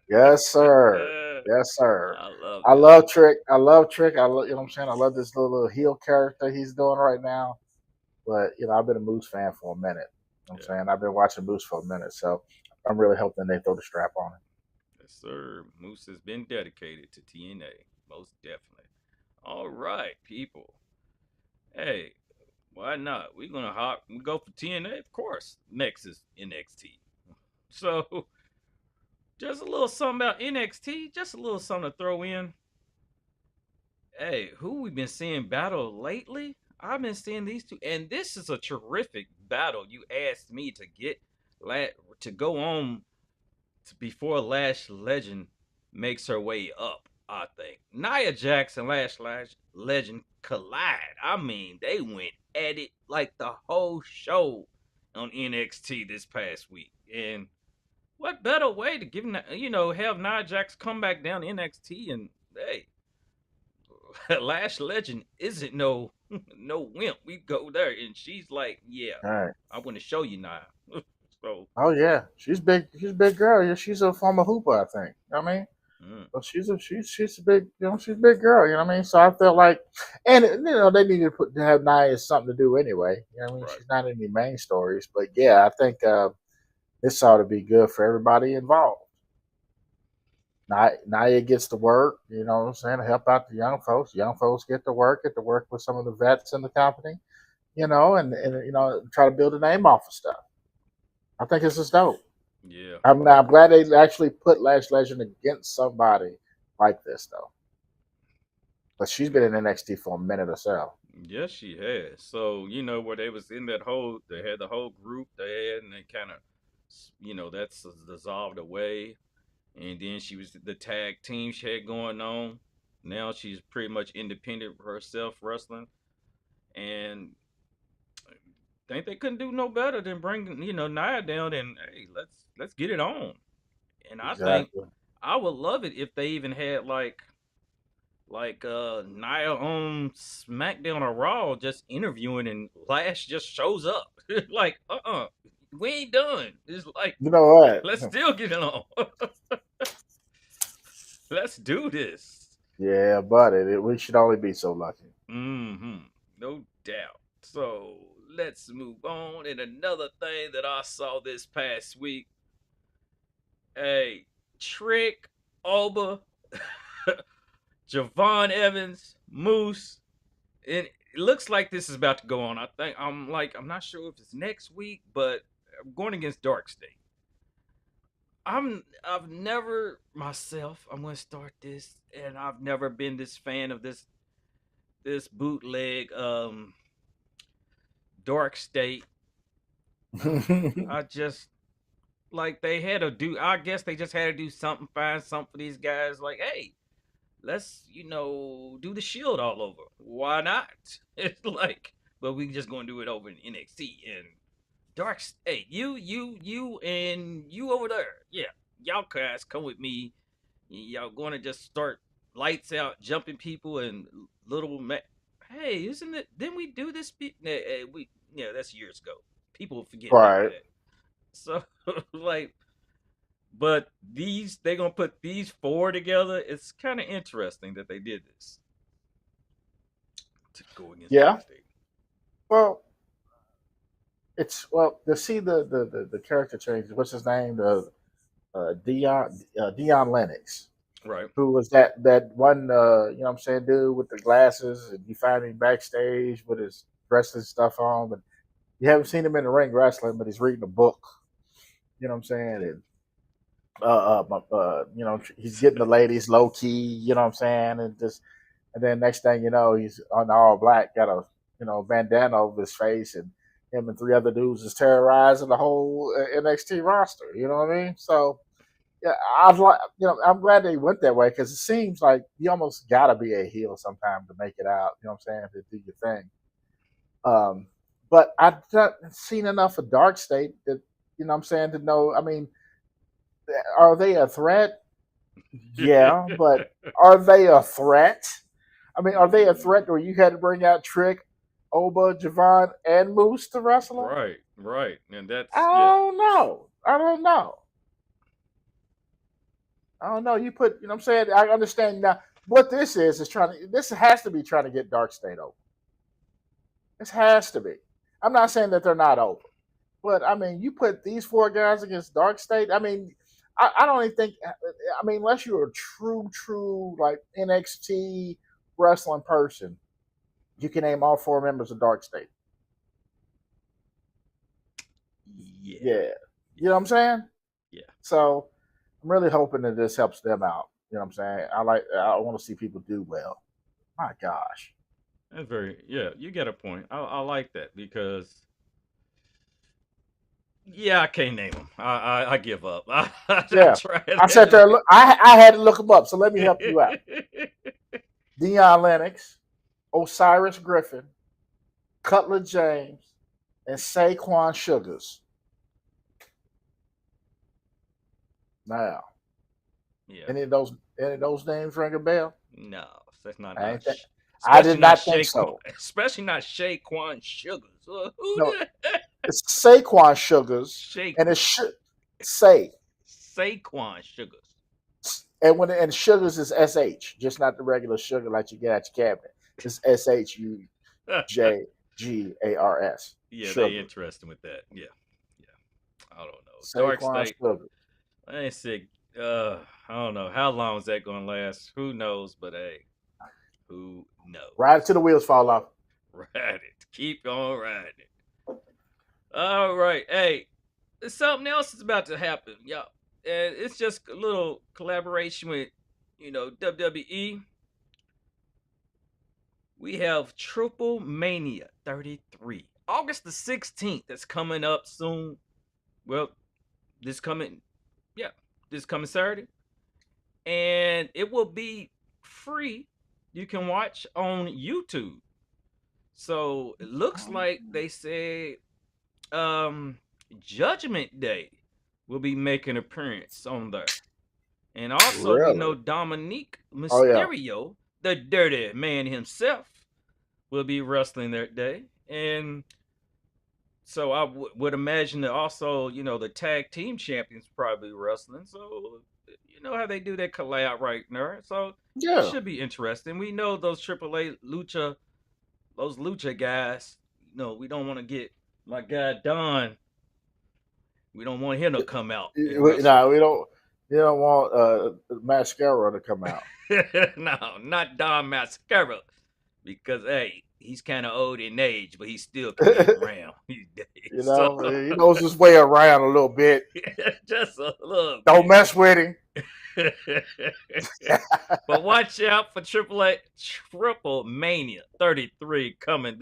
Yes, sir. Yes, sir. I love I that. love Trick. I love Trick. You know what I'm saying? I love this little heel character he's doing right now. But I've been a Moose fan for a minute. You know what I'm Yeah. saying? I've been watching Moose for a minute, so I'm really hoping they throw the strap on him. Yes, sir. Moose has been dedicated to TNA. Most definitely. All right, people. Hey, why not? We're gonna we go for TNA, of course. Next is NXT. So just a little something about NXT, just a little something to throw in. Hey, who we been seeing battle lately? I've been seeing these two, and this is a terrific battle. You asked me to get to go on before Lash Legend makes her way up. I think Nia Jax and Lash Legend collide. I mean, they went at it like the whole show on NXT this past week. And what better way to have Nia Jax come back down to NXT and hey, Lash Legend isn't no no wimp. We go there and she's like, yeah, All right. I want to show you now. So, Oh yeah, she's big. She's a big girl. Yeah, she's a former hooper, I think. You know what I mean? mm, But she's a big she's a big girl. You know what I mean? So I felt like, and they needed to have Nia something to do anyway. You know what I mean? right. She's not in any main stories, but yeah, I think this ought to be good for everybody involved. Nia gets to work. You know what I'm saying? To help out the young folks. Young folks get to work with some of the vets in the company. And try to build a name off of stuff. I think this is dope. Yeah. I'm glad they actually put Lash Legend against somebody like this though. But she's been in NXT for a minute herself. Yes, she has. So, where they was in that whole, they had the whole group they had, and they kind of That's dissolved away. And then she was the tag team she had going on. Now she's pretty much independent herself wrestling, and think they couldn't do no better than bring Nia down and hey, let's get it on. And I think Exactly. I would love it if they even had Nia on SmackDown or Raw just interviewing and Lash just shows up. Like, we ain't done. It's like, You know what? let's still get it on. Let's do this. Yeah, but we should only be so lucky. Mm-hmm. No doubt. So let's move on. And another thing that I saw this past week, hey, Trick, Oba, Javon Evans, Moose, and it looks like this is about to go on. I'm not sure if it's next week, but I'm going against Dark State. I've never myself. I'm gonna start this, and I've never been this fan of this bootleg Dark State. I just like they had to do. I guess they just had to do something, find something for these guys. Like, hey, let's do the Shield all over. Why not? It's like, but we just gonna do it over in NXT and Dark State. You, and you over there. Yeah, y'all guys come with me. Y'all going to just start lights out, jumping people and little. Hey, isn't it? Didn't we do this? That's years ago. People forget about Right. that. So like, but they gonna put these four together. It's kind of interesting that they did this to go against Yeah. Dark State. Well, to see the character changes. What's his name? The Dion Lennox, Right. who was that one what I'm saying, dude with the glasses, and you find him backstage with his wrestling stuff on, but you haven't seen him in the ring wrestling, but he's reading a book. You know what I'm saying? And he's getting the ladies low key. You know what I'm saying? And then next thing you know, he's on all black, got a bandana over his face, and him and three other dudes is terrorizing the whole NXT roster. You know what I mean? So yeah, I'm glad they went that way because it seems like you almost got to be a heel sometime to make it out. You know what I'm saying? To do your thing. But I've not seen enough of Dark State that what I'm saying, to know. I mean, are they a threat? Yeah, but are they a threat? I mean, are they a threat where you had to bring out Trick, Oba, Javon, and Moose to wrestle them? Right, and I that's don't know. I don't know. I don't know. You put, what I'm saying? I understand now. What this is this has to be trying to get Dark State over. This has to be. I'm not saying that they're not over, but I mean, you put these four guys against Dark State. I mean, I don't even think. I mean, unless you're a true like NXT wrestling person, you can name all four members of Dark State. Yeah. You know what I'm saying? Yeah. So I'm really hoping that this helps them out. You know what I'm saying? I want to see people do well. My gosh. That's you get a point. I like that because I can't name them. I give up. I Yeah. tried. I sat there. I had to look them up. So let me help you out. Dion Lennox, Osiris Griffin, Cutler James, and Saquon Sugars. Now, any of those names ring a bell? No, that's not. I did not think so. Especially not Saquon Sugars. No, it's Saquon Sugars, and it's Saquon Sugars. And Sugars is SH, just not the regular sugar like you get at your cabinet. It's SHUJGARS. Yeah, sugar. they interesting with that. Yeah. I don't know. Dark State. I ain't sick. I don't know how long is that gonna last. Who knows? But hey, who knows? Ride it till the wheels fall off. Ride it. Keep on riding it. All right. Hey, something else is about to happen, y'all. And it's just a little collaboration with, WWE. We have Triple Mania 33. August the 16th. That's coming up soon. Well, this coming, yeah, this coming Saturday, and it will be free. You can watch on YouTube. So it looks like they said Judgment Day will be making an appearance on there. And also we know Really? Dominique Oh yeah. Mysterio, the dirty man himself, will be wrestling that day. And so I would imagine that also, the tag team champions probably wrestling. So you know how they do that collab right there. So it Yeah. should be interesting. We know those AAA those lucha guys. We don't want to get my guy Don. We don't want him to come out and wrestle. No, we don't. You don't want mascara to come out. No, not Don Mascara, because hey, he's kind of old in age, but he still can get around these days. So He knows his way around a little bit. just a little Don't bit. mess with him. But watch out for Triple Mania 33 coming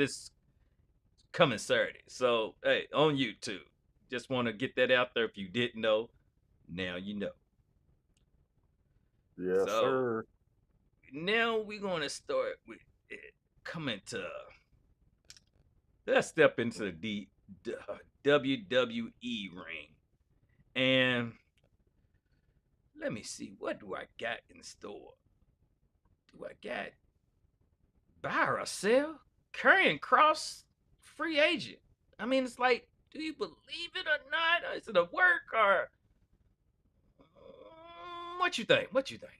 Saturday. So hey, on YouTube. Just want to get that out there. If you didn't know, now you know. Yes, So sir. now we're gonna start with it coming to. Let's step into the WWE ring, and let me see, what do I got in store? Do I got buy or sell? Karrion Kross, free agent. I mean, it's like, do you believe it or not? Or is it a work or what you think? What you think?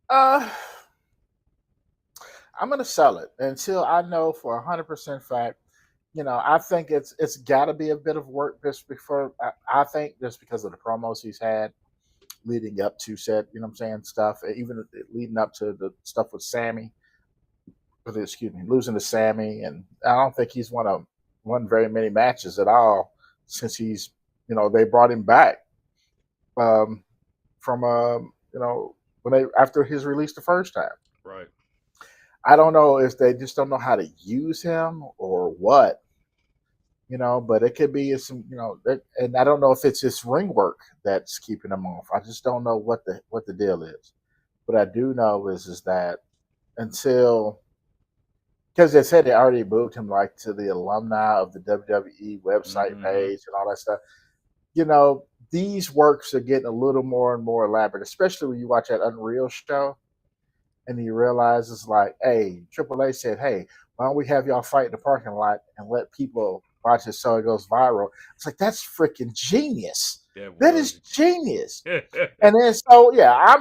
Uh, I'm gonna sell it until I know for 100% fact. I think it's got to be a bit of work just before. I think just because of the promos he's had leading up to said, what I'm saying, stuff, even leading up to the stuff with Sammy, excuse me, losing to Sammy, and I don't think he's won very many matches at all since they brought him back um, from when they after his release the first time. Right. I don't know if they just don't know how to use him or what, but it could be some, and I don't know if it's his ring work that's keeping him off. I just don't know what the deal is. What I do know is that until, because they said they already moved him like to the alumni of the WWE website page and all that stuff. These works are getting a little more and more elaborate, especially when you watch that Unreal show and you realize it's like, hey, AAA said, hey, why don't we have y'all fight in the parking lot and let people watch it so it goes viral? It's like, that's freaking genius. That is genius. And then so yeah,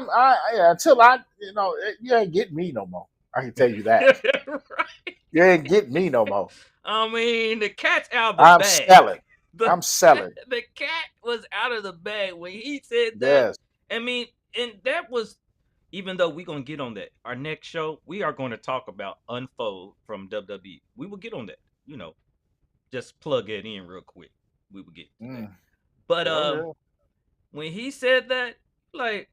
until you ain't getting me no more. I can tell you that. Right. You ain't getting me no more. I mean, the cat's out of the I'm bag. selling. I'm selling. The cat was out of the bag when he said that. Yes. I mean, and that was, even though we're going to get on that, our next show, we are going to talk about Unfold from WWE. We will get on that. Just plug it in real quick. We will get to that. But when he said that, like,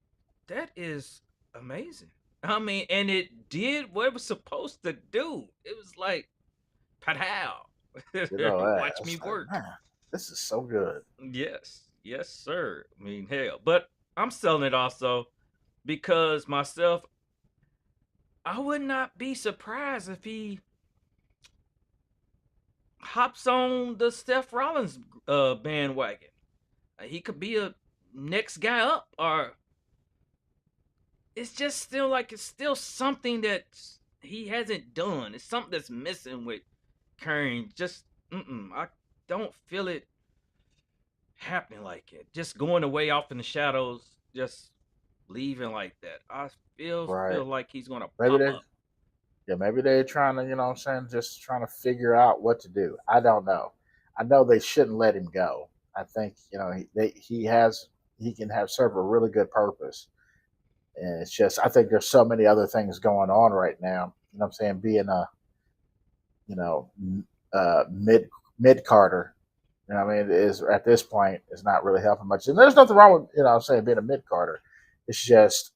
that is amazing. I mean, and it did what it was supposed to do. It was like, pow. Watch me work. Man, this is so good. Yes, sir. I mean, hell. But I'm selling it also because myself, I would not be surprised if he hops on the Seth Rollins bandwagon. He could be a next guy up, or it's just still like it's still something that he hasn't done. It's something that's missing with Kane. Just I don't feel it happening like it. Just going away off in the shadows, just leaving like that. I feel like he's gonna pop up. Yeah, maybe they're trying to, just trying to figure out what to do. I don't know. I know they shouldn't let him go. I think he can serve a really good purpose, and it's just I think there's so many other things going on right now. Being a mid Carter. It is at this point is not really helping much. And there's nothing wrong with being a mid Carter. It's just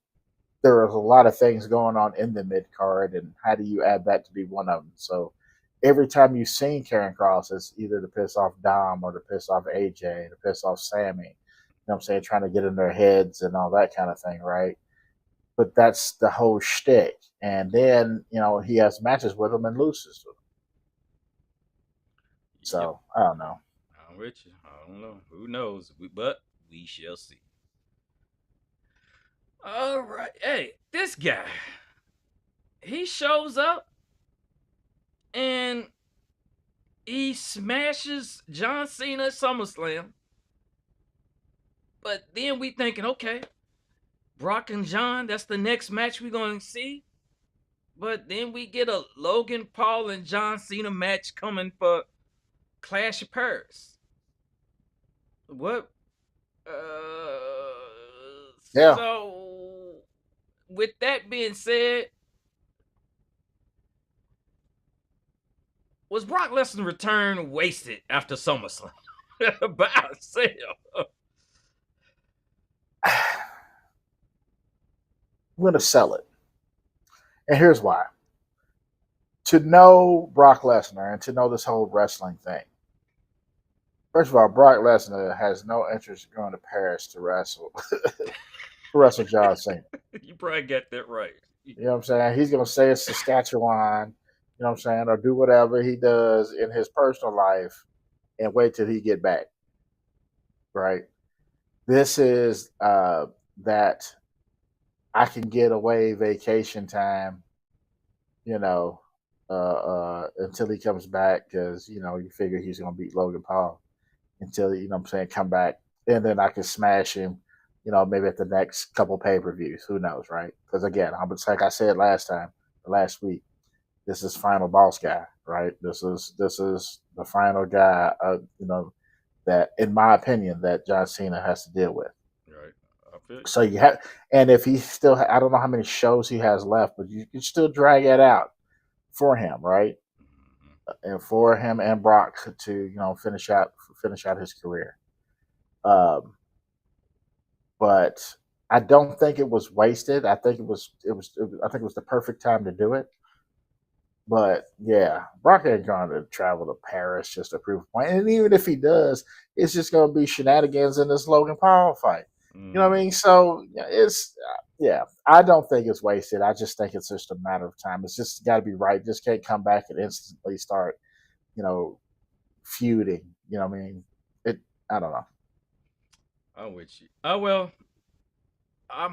there are a lot of things going on in the mid card, and how do you add that to be one of them? So, every time you've seen Karen Cross, it's either to piss off Dom or to piss off AJ, to piss off Sammy. You know what I'm saying? Trying to get in their heads and all that kind of thing, right? But that's the whole shtick. And then, he has matches with them and loses to them. Yep. So, I don't know. I'm with you. I don't know. Who knows? But we shall see. All right. Hey, this guy. He shows up and he smashes John Cena at SummerSlam. But then we thinking, okay, Brock and John, that's the next match we're going to see. But then we get a Logan Paul and John Cena match coming for Clash of Paris. What? Yeah. So, with that being said, was Brock Lesnar's return wasted after SummerSlam? By himself. I'm going to sell it. And here's why. To know Brock Lesnar and to know this whole wrestling thing, first of all, Brock Lesnar has no interest in going to Paris to wrestle. John Cena. You probably got that right. You know what I'm saying? He's going to stay in Saskatchewan, you know what I'm saying, or do whatever he does in his personal life and wait till he get back. Right? This is that I can get away vacation time, until he comes back because, you figure he's going to beat Logan Paul until, come back. And then I can smash him, maybe at the next couple pay-per-views. Who knows, right? Because, again, like I said last week, this is final boss guy, right? This is the final guy, that, in my opinion, that John Cena has to deal with. Right. So you have, and if he still, I don't know how many shows he has left, but you can still drag it out for him, right? Mm-hmm. And for him and Brock to, finish out his career. But I don't think it was wasted. I think it was the perfect time to do it. But yeah, Brock ain't going to travel to Paris just to prove a point. And even if he does, it's just going to be shenanigans in this Logan Paul fight. You know what I mean? So it's, I don't think it's wasted. I just think it's just a matter of time. It's just got to be right. Just can't come back and instantly start, feuding. You know what I mean? I don't know. I'm with you. Oh, well, I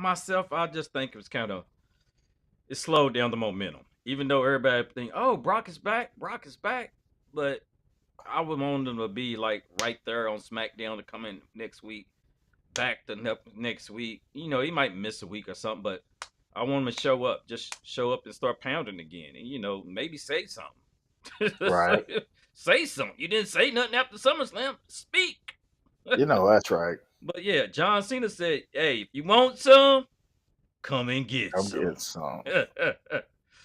just think it was it slowed down the momentum. Even though everybody think, oh, Brock is back. But I would want them to be like right there on SmackDown to come in next week. Back the next week. He might miss a week or something, but I want him to show up. Just show up and start pounding again. And, maybe say something. Right. Say something. You didn't say nothing after SummerSlam. Speak. That's right. But yeah, John Cena said, hey, if you want some, come and get some. Get some.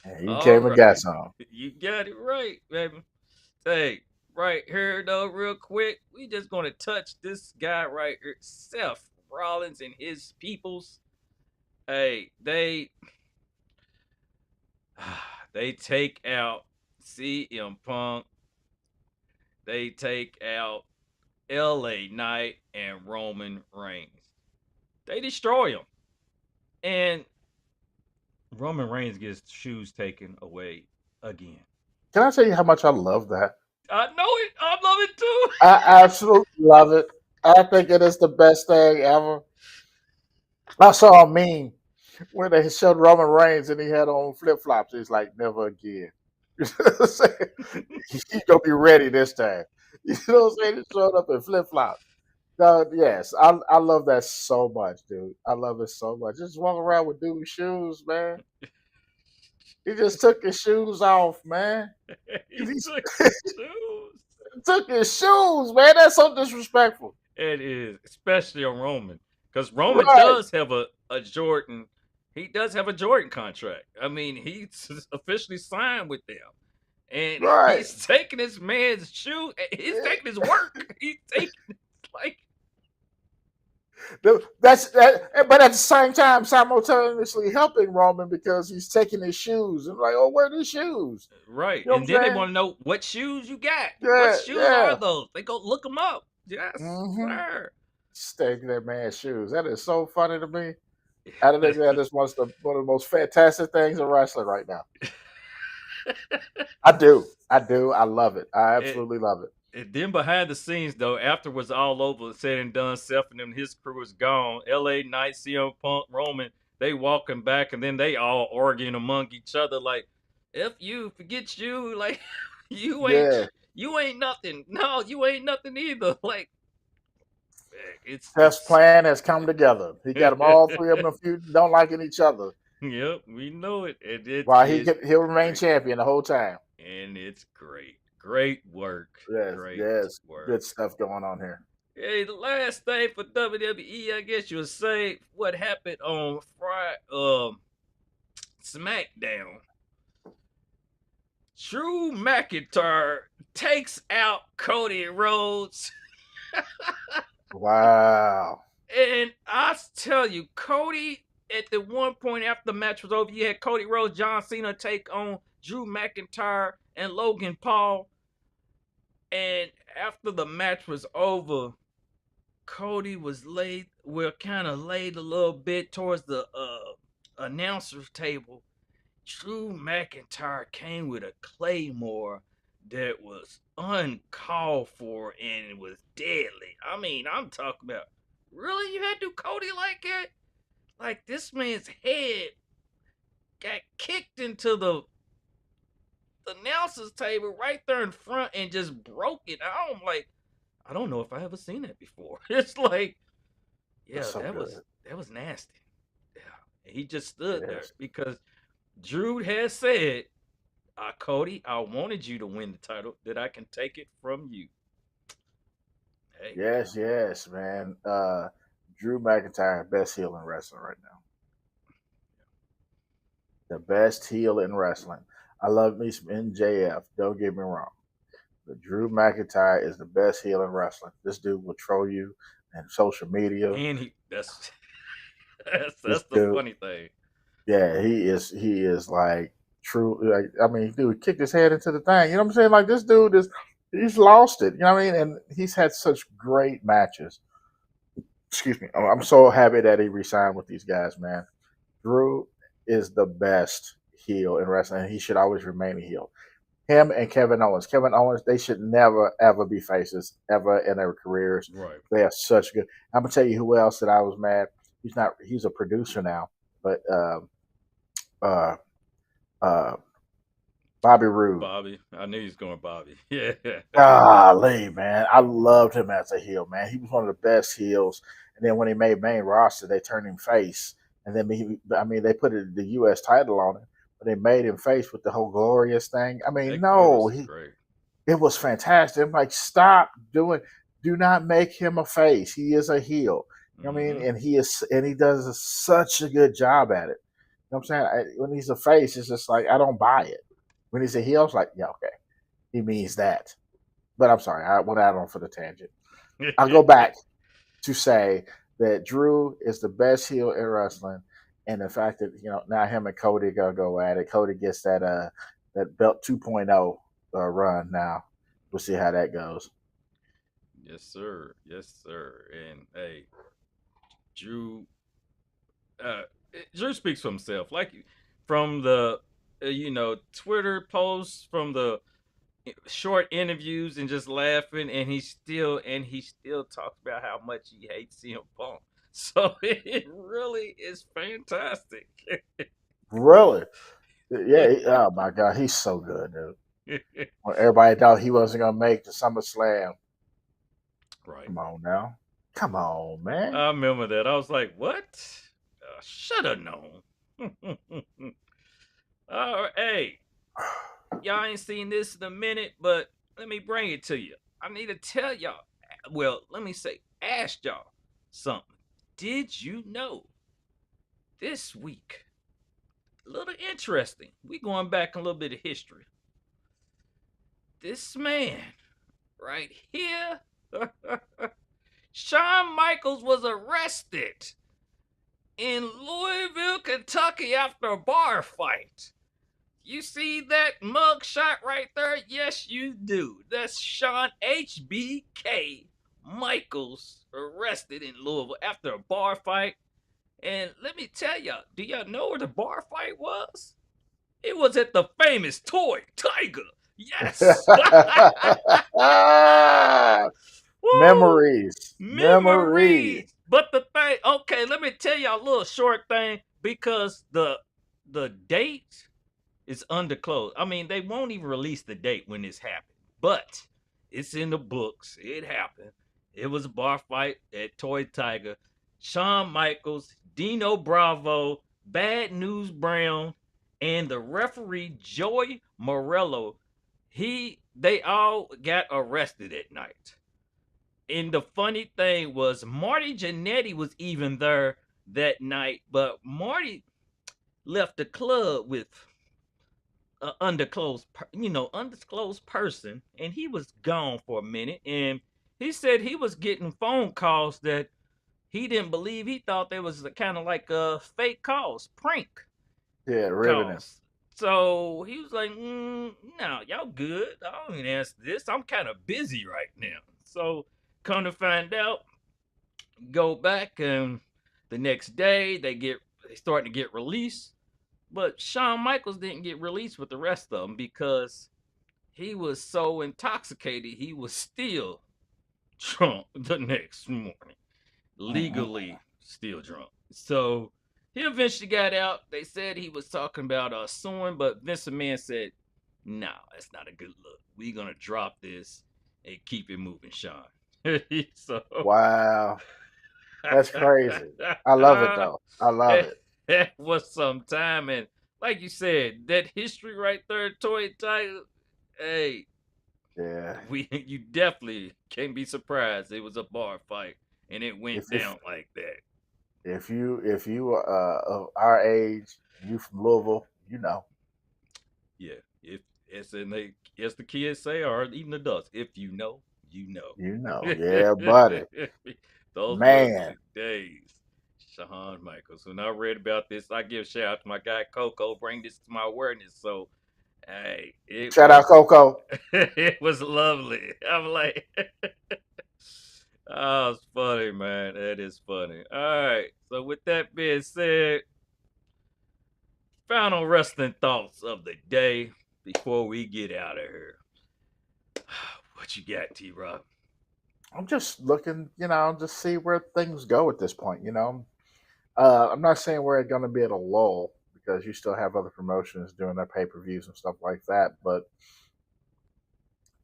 And he came and got some. You got it right, baby. Hey, right here, though, real quick, we just going to touch this guy right here, Seth Rollins and his peoples. Hey, they take out CM Punk. They take out LA Knight and Roman Reigns. They destroy him. And Roman Reigns gets shoes taken away again. Can I tell you how much I love that? I know it. I love it too. I absolutely love it. I think it is the best thing ever. I saw a meme when they showed Roman Reigns and he had on flip-flops. He's like, never again. He's going to be ready this time. You know what I'm saying? He showed up in flip-flops. Yes, I love that so much, dude. I love it so much. Just walk around with dude's shoes, man. He just took his shoes off, man. He took his shoes. Took his shoes, man. That's so disrespectful. It is, especially on Roman. Because Roman does have a Jordan. He does have a Jordan contract. I mean, he's officially signed with them. And he's taking this man's shoe. He's taking his work. He's taking like That's that, but at the same time, simultaneously helping Roman because he's taking his shoes and like, oh, where are these shoes? Right. You know And what I'm then they saying? want to know what shoes you got. What Yeah, shoes yeah. are those? They go look them up. Yes, Mm-hmm. sir. Taking that man's shoes. That is so funny to me. I think that is one of the most fantastic things in wrestling right now. I do. I do. I love it. I and, absolutely love it. and then behind the scenes, though, after it was all over, said and done, Seth and his crew is gone. LA Knight, CM Punk, Roman, they walking back, and then they all arguing among each other like, "F you, forget you, like you ain't Yeah. you ain't nothing. No, you ain't nothing either." Like Test it's plan has come together. He got them all three of them feud, don't liking each other. Yep, we know it. And it While is he'll remain great. champion the whole time. And it's great. Great work. Yes, Great yes. work. Good stuff going on here. Hey, the last thing for WWE, I guess you would say what happened on Friday, SmackDown. Drew McIntyre takes out Cody Rhodes. Wow. And I tell you, Cody, at the one point after the match was over, you had Cody Rhodes, John Cena take on Drew McIntyre and Logan Paul. And after the match was over, Cody was kind of laid a little bit towards the announcer's table. Drew McIntyre came with a claymore that was uncalled for and it was deadly. I mean, I'm talking about, really? You had to do Cody like that? Like, this man's head got kicked into the announcer's table right there in front and just broke it. I'm like, I don't know if I ever seen that before. It's like, That's yeah, so that good. was nasty. Yeah, and he just stood there Yes. because Drew has said, Cody, I wanted you to win the title, that I can take it from you. Hey, Yes, yes, man. Drew McIntyre, best heel in wrestling right now. The best heel in wrestling. I love me some MJF. Don't get me wrong. But Drew McIntyre is the best heel in wrestling. This dude will troll you and social media. and that's This that's the dude, funny thing. yeah, he is like true. Like, I mean, dude kicked his head into the thing. You know what I'm saying? Like this dude is, he's lost it. You know what I mean? And he's had such great matches. Excuse me. I'm so happy that he resigned with these guys, man. Drew is the best heel in wrestling. He should always remain a heel. Him and Kevin Owens. Kevin Owens, they should never ever be faces ever in their careers. Right. They are such good. I'm gonna tell you who else that I was mad. He's not. He's a producer now, but uh, uh, Bobby Roode. Bobby. I knew he was going Bobby. Yeah. Golly, man, I loved him as a heel. Man, he was one of the best heels. And then when he made main roster, they turned him face. And then they put the U.S. title on him, but they made him face with the whole glorious thing. I mean, That no, glorious is great. it was fantastic. I'm like, stop doing, do not make him a face. He is a heel. You know what I mean? And he does such a good job at it. You know what I'm saying? When he's a face, it's just like, I don't buy it. When he's a heel, it's like, yeah, okay. He means that. But I'm sorry, I went out on for the tangent. I'll go back to say that Drew is the best heel in wrestling, and the fact that now him and Cody are gonna go at it. Cody gets that belt 2.0 run now. We'll see how that goes. Yes, sir. Yes, sir. And hey, Drew Drew speaks for himself. Like from the Twitter posts, from the short interviews, and just laughing, and he still talks about how much he hates CM Punk. So it really is fantastic. Really? Yeah. Oh my God, he's so good, dude. When everybody thought he wasn't gonna make the SummerSlam. Right. Come on now. Come on, man. I remember that. I was like, what? Should have known. All right, hey, y'all ain't seen this in a minute, but let me bring it to you. I need to tell y'all. Well, let me say, ask y'all something. Did you know this week? A little interesting. We going back a little bit of history. This man right here Shawn Michaels was arrested in Louisville, Kentucky after a bar fight. You see that mug shot right there? Yes, you do. That's Shawn HBK Michaels arrested in Louisville after a bar fight. And let me tell y'all, do y'all know where the bar fight was? It was at the famous Toy Tiger. Yes. Woo! Memories. Memories. Memories. But the thing, okay, let me tell y'all a little short thing because the date is undisclosed. I mean, they won't even release the date when this happened, but it's in the books. It happened. It was a bar fight at Toy Tiger. Shawn Michaels, Dino Bravo, Bad News Brown, and the referee Joey Morello. They all got arrested at night. And the funny thing was Marty Jannetty was even there that night, but Marty left the club with an undisclosed person, and he was gone for a minute. And he said he was getting phone calls that he didn't believe. He thought they was kind of like fake calls, prank Yeah, riveting. calls. So he was like, "No, y'all good. I don't even answer this. I'm kind of busy right now." So come to find out, go back and the next day they starting to get released. But Shawn Michaels didn't get released with the rest of them because he was so intoxicated he was still drunk the next morning. Legally still drunk. So he eventually got out. They said he was talking about suing, but Vince McMahon said, "No, that's not a good look. We're gonna drop this and keep it moving, Shawn." So Wow. That's crazy. I love it though. I love it. that was some time, and like you said, that history right there, Toy Tiger. Hey, Yeah. you definitely can't be surprised. It was a bar fight, and it went If down like that. if you of our age, you from Louisville, you know. Yeah, if as the kids say, or even the adults, if you know, you know. You know. Yeah, buddy. Those were Man. the days. Shawn Michaels. When I read about this, I give a shout out to my guy Coco. Bring this to my awareness. So, hey, it Shout out was Coco. it was lovely. I'm like, oh, it's funny, man. That is funny. All right. So, with that being said, final wrestling thoughts of the day before we get out of here. What you got, T Rock? I'm just looking, just see where things go at this point, I'm not saying we're going to be at a lull because you still have other promotions doing their pay per views and stuff like that. But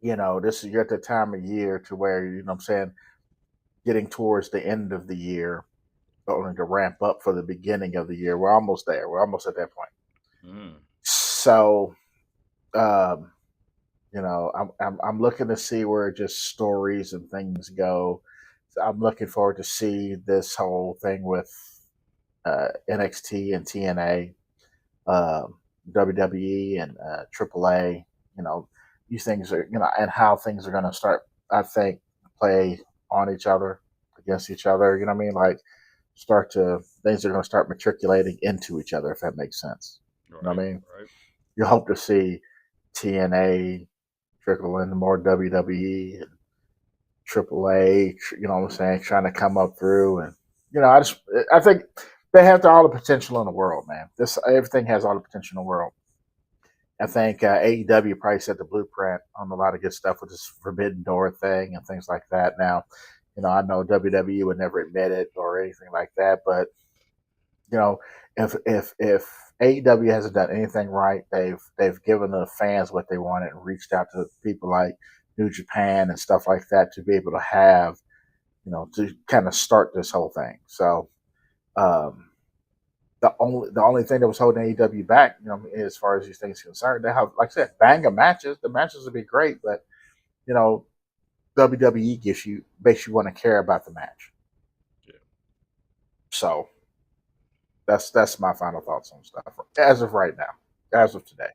this is you're at the time of year to where I'm saying, getting towards the end of the year, going to ramp up for the beginning of the year. We're almost there. We're almost at that point. So, um, I'm looking to see where just stories and things go. So I'm looking forward to see this whole thing with NXT and TNA, WWE and AAA. You know, these things are and how things are going to start. I think play on each other, against each other. You know what I mean? Like things are going to start matriculating into each other, if that makes sense. You know what I mean? Right. You hope to see TNA trickle into more WWE and AAA. You know what I'm saying? Trying to come up through, and I think they have all the potential in the world, man. Everything has all the potential in the world. I think AEW probably set the blueprint on a lot of good stuff with this Forbidden Door thing and things like that. Now, I know WWE would never admit it or anything like that, but if AEW hasn't done anything right, they've given the fans what they wanted and reached out to people like New Japan and stuff like that to be able to have, to kind of start this whole thing. So, the only thing that was holding AEW back, as far as these things are concerned, they have, like I said, banger matches. The matches would be great, but WWE makes you want to care about the match. Yeah. So that's my final thoughts on stuff as of right now, as of today.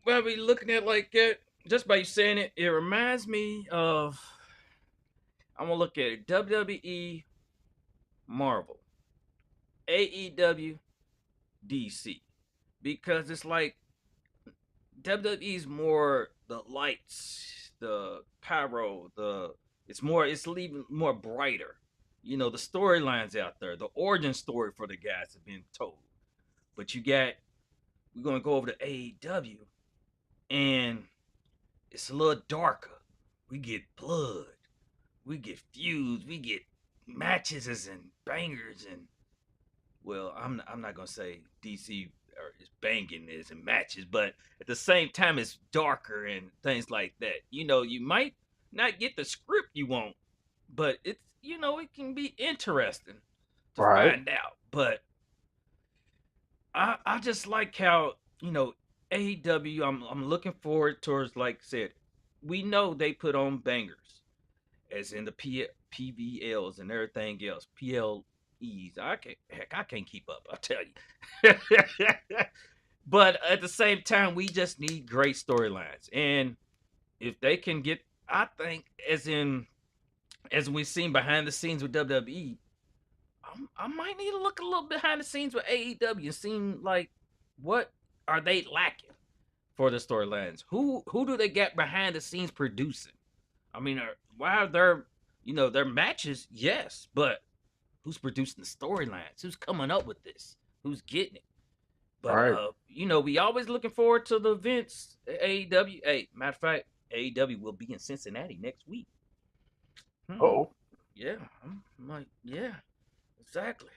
While we looking at like it, just by you saying it, it reminds me of I'm gonna look at it: WWE, Marvel, AEW, DC, because it's like WWE's more the lights, the pyro, it's even more brighter. You know, the storylines out there, the origin story for the guys have been told. But we're gonna go over to AEW, and it's a little darker. We get blood, we get feuds, we get matches and bangers, and well, I'm not gonna say DC is banging is and matches, but at the same time, it's darker and things like that. You know, you might not get the script you want, but it's it can be interesting to Right. find out. But I just like how AEW. I'm looking forward towards, like I said, we know they put on bangers, as in the PVLs and everything else. PLEs. I can't keep up. I tell you. But at the same time, we just need great storylines, and if they can get, I think, as we've seen behind the scenes with WWE, I might need to look a little behind the scenes with AEW and see like what are they lacking for the storylines. Who do they get behind the scenes producing? I mean, why are their matches? Yes, but who's producing the storylines? Who's coming up with this? Who's getting it? But Right. we always looking forward to the events. AEW. Hey, matter of fact, AEW will be in Cincinnati next week. Oh. Yeah, I'm like, yeah, exactly.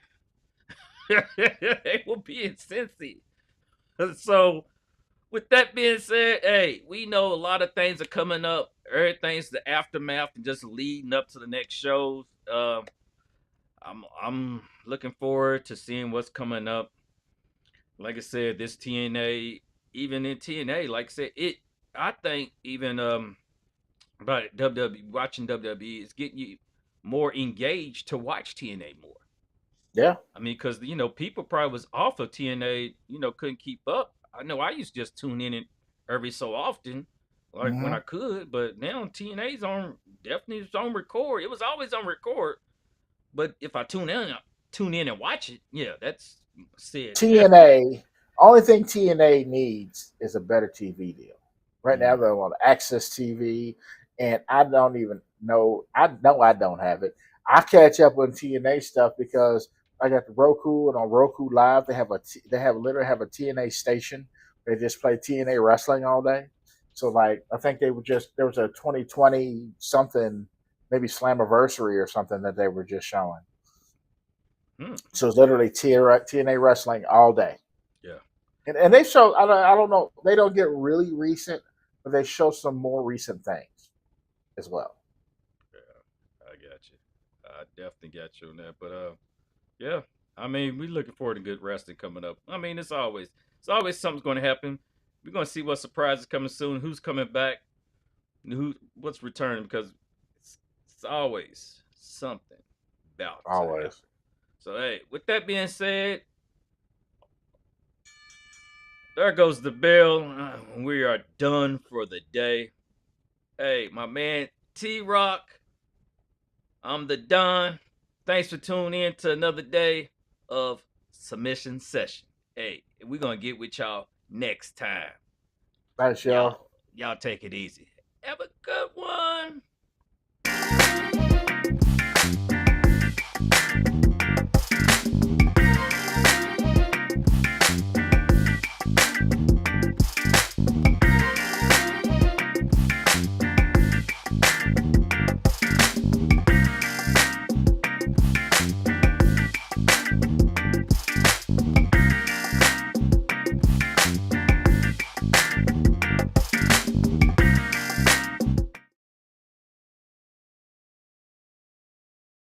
They will be in Cincy. So, with that being said, hey, we know a lot of things are coming up. Everything's the aftermath and just leading up to the next shows. I'm looking forward to seeing what's coming up. Like I said, this TNA, even in TNA, like I said, I think even about WWE, watching WWE is getting you more engaged to watch TNA more. Yeah. I mean, because people probably was off of TNA, couldn't keep up. I know I used to just tune in every so often, like when Hmm. I could, but now TNA's on, definitely it's on record. It was always on record, but if I tune in and watch it, yeah, that's said. TNA. Only thing TNA needs is a better TV deal. Right now, Mm, they're on Access TV, and I don't even know. I know I don't have it. I catch up on TNA stuff because I got the Roku, and on Roku Live they have literally have a TNA station. They just play TNA wrestling all day. So like I think they were just there was a 2020 something, maybe Slammiversary or something that they were just showing. mm, So it's literally TNA wrestling all day. yeah, And they show I don't know, they don't get really recent, but they show some more recent things as well. yeah, I got you. I definitely got you on that. But yeah, I mean, we looking forward to good wrestling coming up. I mean, it's always something's going to happen. We're going to see what surprises coming soon. Who's coming back? What's returning? Because it's always something about to happen. Always. So hey, with that being said, there goes the bell. We are done for the day. Hey, my man T Rock, I'm the Don. Thanks for tuning in to another day of Submission Session. Hey, we're gonna get with y'all next time. Thanks, y'all. Y'all take it easy. Have a good one.